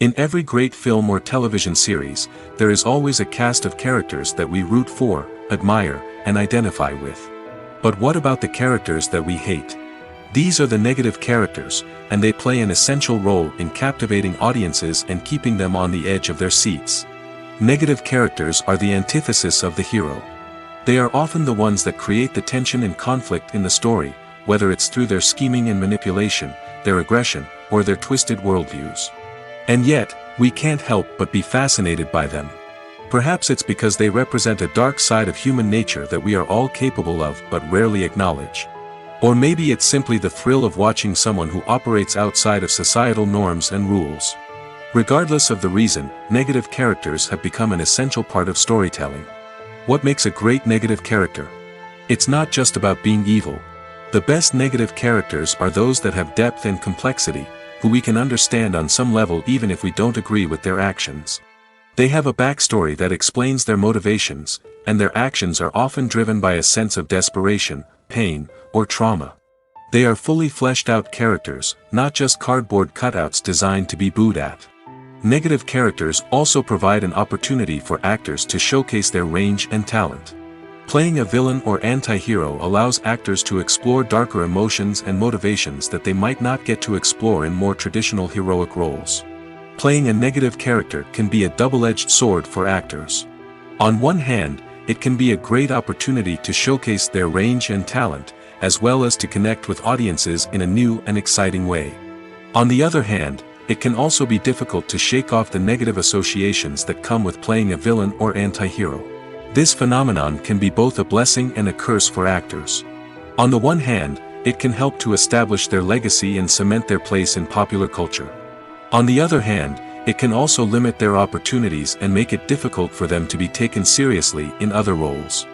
In every great film or television series, there is always a cast of characters that we root for, admire, and identify with. But what about the characters that we hate? These are the negative characters, and they play an essential role in captivating audiences and keeping them on the edge of their seats. Negative characters are the antithesis of the hero. They are often the ones that create the tension and conflict in the story, whether it's through their scheming and manipulation, their aggression, or their twisted worldviews. And yet, we can't help but be fascinated by them. Perhaps it's because they represent a dark side of human nature that we are all capable of but rarely acknowledge. Or maybe it's simply the thrill of watching someone who operates outside of societal norms and rules. Regardless of the reason, negative characters have become an essential part of storytelling. What makes a great negative character? It's not just about being evil. The best negative characters are those that have depth and complexity, who we can understand on some level even if we don't agree with their actions. They have a backstory that explains their motivations, and their actions are often driven by a sense of desperation, pain, or trauma. They are fully fleshed out characters, not just cardboard cutouts designed to be booed at. Negative characters also provide an opportunity for actors to showcase their range and talent. Playing a villain or anti-hero allows actors to explore darker emotions and motivations that they might not get to explore in more traditional heroic roles. Playing a negative character can be a double-edged sword for actors. On one hand, it can be a great opportunity to showcase their range and talent, as well as to connect with audiences in a new and exciting way. On the other hand, it can also be difficult to shake off the negative associations that come with playing a villain or anti-hero. This phenomenon can be both a blessing and a curse for actors. On the one hand, it can help to establish their legacy and cement their place in popular culture. On the other hand, it can also limit their opportunities and make it difficult for them to be taken seriously in other roles.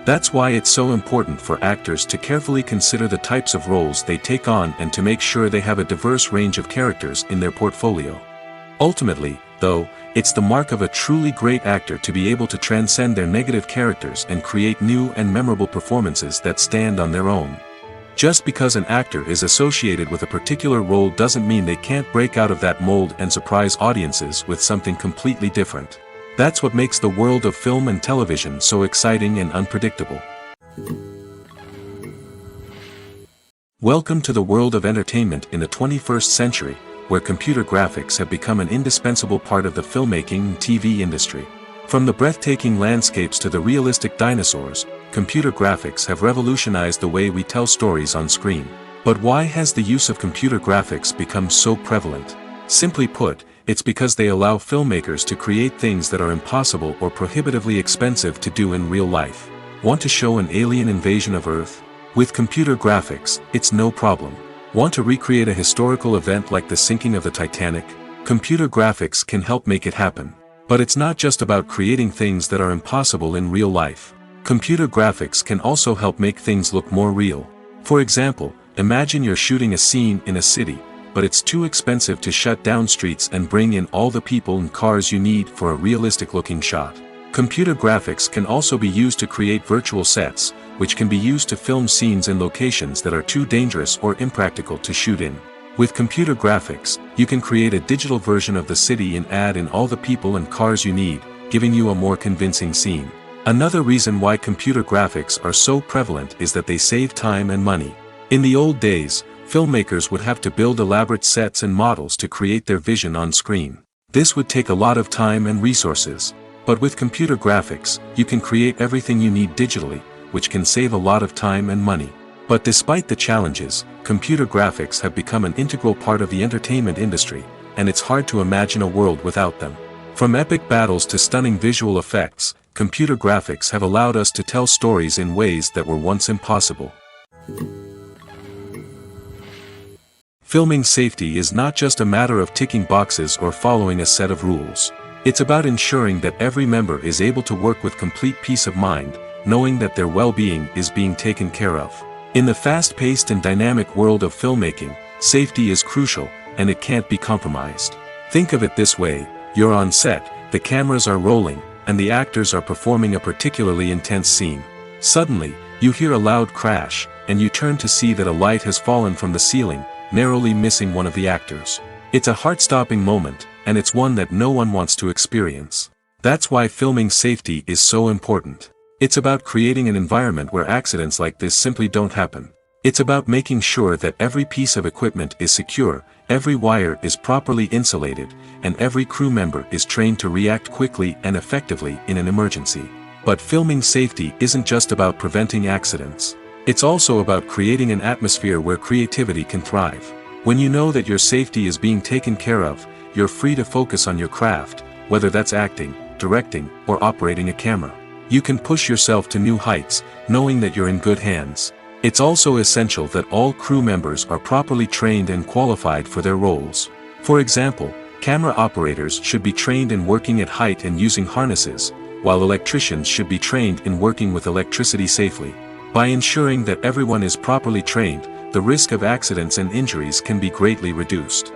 That's why it's so important for actors to carefully consider the types of roles they take on and to make sure they have a diverse range of characters in their portfolio. Ultimately, though, it's the mark of a truly great actor to be able to transcend their negative characters and create new and memorable performances that stand on their own. Just because an actor is associated with a particular role doesn't mean they can't break out of that mold and surprise audiences with something completely different. That's what makes the world of film and television so exciting and unpredictable. Welcome to the world of entertainment in the 21st century, where computer graphics have become an indispensable part of the filmmaking and TV industry. From the breathtaking landscapes to the realistic dinosaurs, computer graphics have revolutionized the way we tell stories on screen. But why has the use of computer graphics become so prevalent? Simply put, it's because they allow filmmakers to create things that are impossible or prohibitively expensive to do in real life. Want to show an alien invasion of Earth? With computer graphics, it's no problem. Want to recreate a historical event like the sinking of the Titanic? Computer graphics can help make it happen. But it's not just about creating things that are impossible in real life. Computer graphics can also help make things look more real. For example, imagine you're shooting a scene in a city, but it's too expensive to shut down streets and bring in all the people and cars you need for a realistic-looking shot. Computer graphics can also be used to create virtual sets, which can be used to film scenes in locations that are too dangerous or impractical to shoot in. With computer graphics, you can create a digital version of the city and add in all the people and cars you need, giving you a more convincing scene. Another reason why computer graphics are so prevalent is that they save time and money. In the old days, filmmakers would have to build elaborate sets and models to create their vision on screen. This would take a lot of time and resources. But with computer graphics, you can create everything you need digitally, which can save a lot of time and money. But despite the challenges, computer graphics have become an integral part of the entertainment industry, and it's hard to imagine a world without them. From epic battles to stunning visual effects, computer graphics have allowed us to tell stories in ways that were once impossible. Filming safety is not just a matter of ticking boxes or following a set of rules. It's about ensuring that every member is able to work with complete peace of mind, knowing that their well-being is being taken care of. In the fast-paced and dynamic world of filmmaking, safety is crucial, and it can't be compromised. Think of it this way: you're on set, the cameras are rolling, and the actors are performing a particularly intense scene. Suddenly, you hear a loud crash, and you turn to see that a light has fallen from the ceiling, narrowly missing one of the actors. It's a heart-stopping moment, and it's one that no one wants to experience. That's why filming safety is so important. It's about creating an environment where accidents like this simply don't happen. It's about making sure that every piece of equipment is secure, every wire is properly insulated, and every crew member is trained to react quickly and effectively in an emergency. But filming safety isn't just about preventing accidents. It's also about creating an atmosphere where creativity can thrive. When you know that your safety is being taken care of, you're free to focus on your craft, whether that's acting, directing, or operating a camera. You can push yourself to new heights, knowing that you're in good hands. It's also essential that all crew members are properly trained and qualified for their roles. For example, camera operators should be trained in working at height and using harnesses, while electricians should be trained in working with electricity safely. By ensuring that everyone is properly trained, the risk of accidents and injuries can be greatly reduced.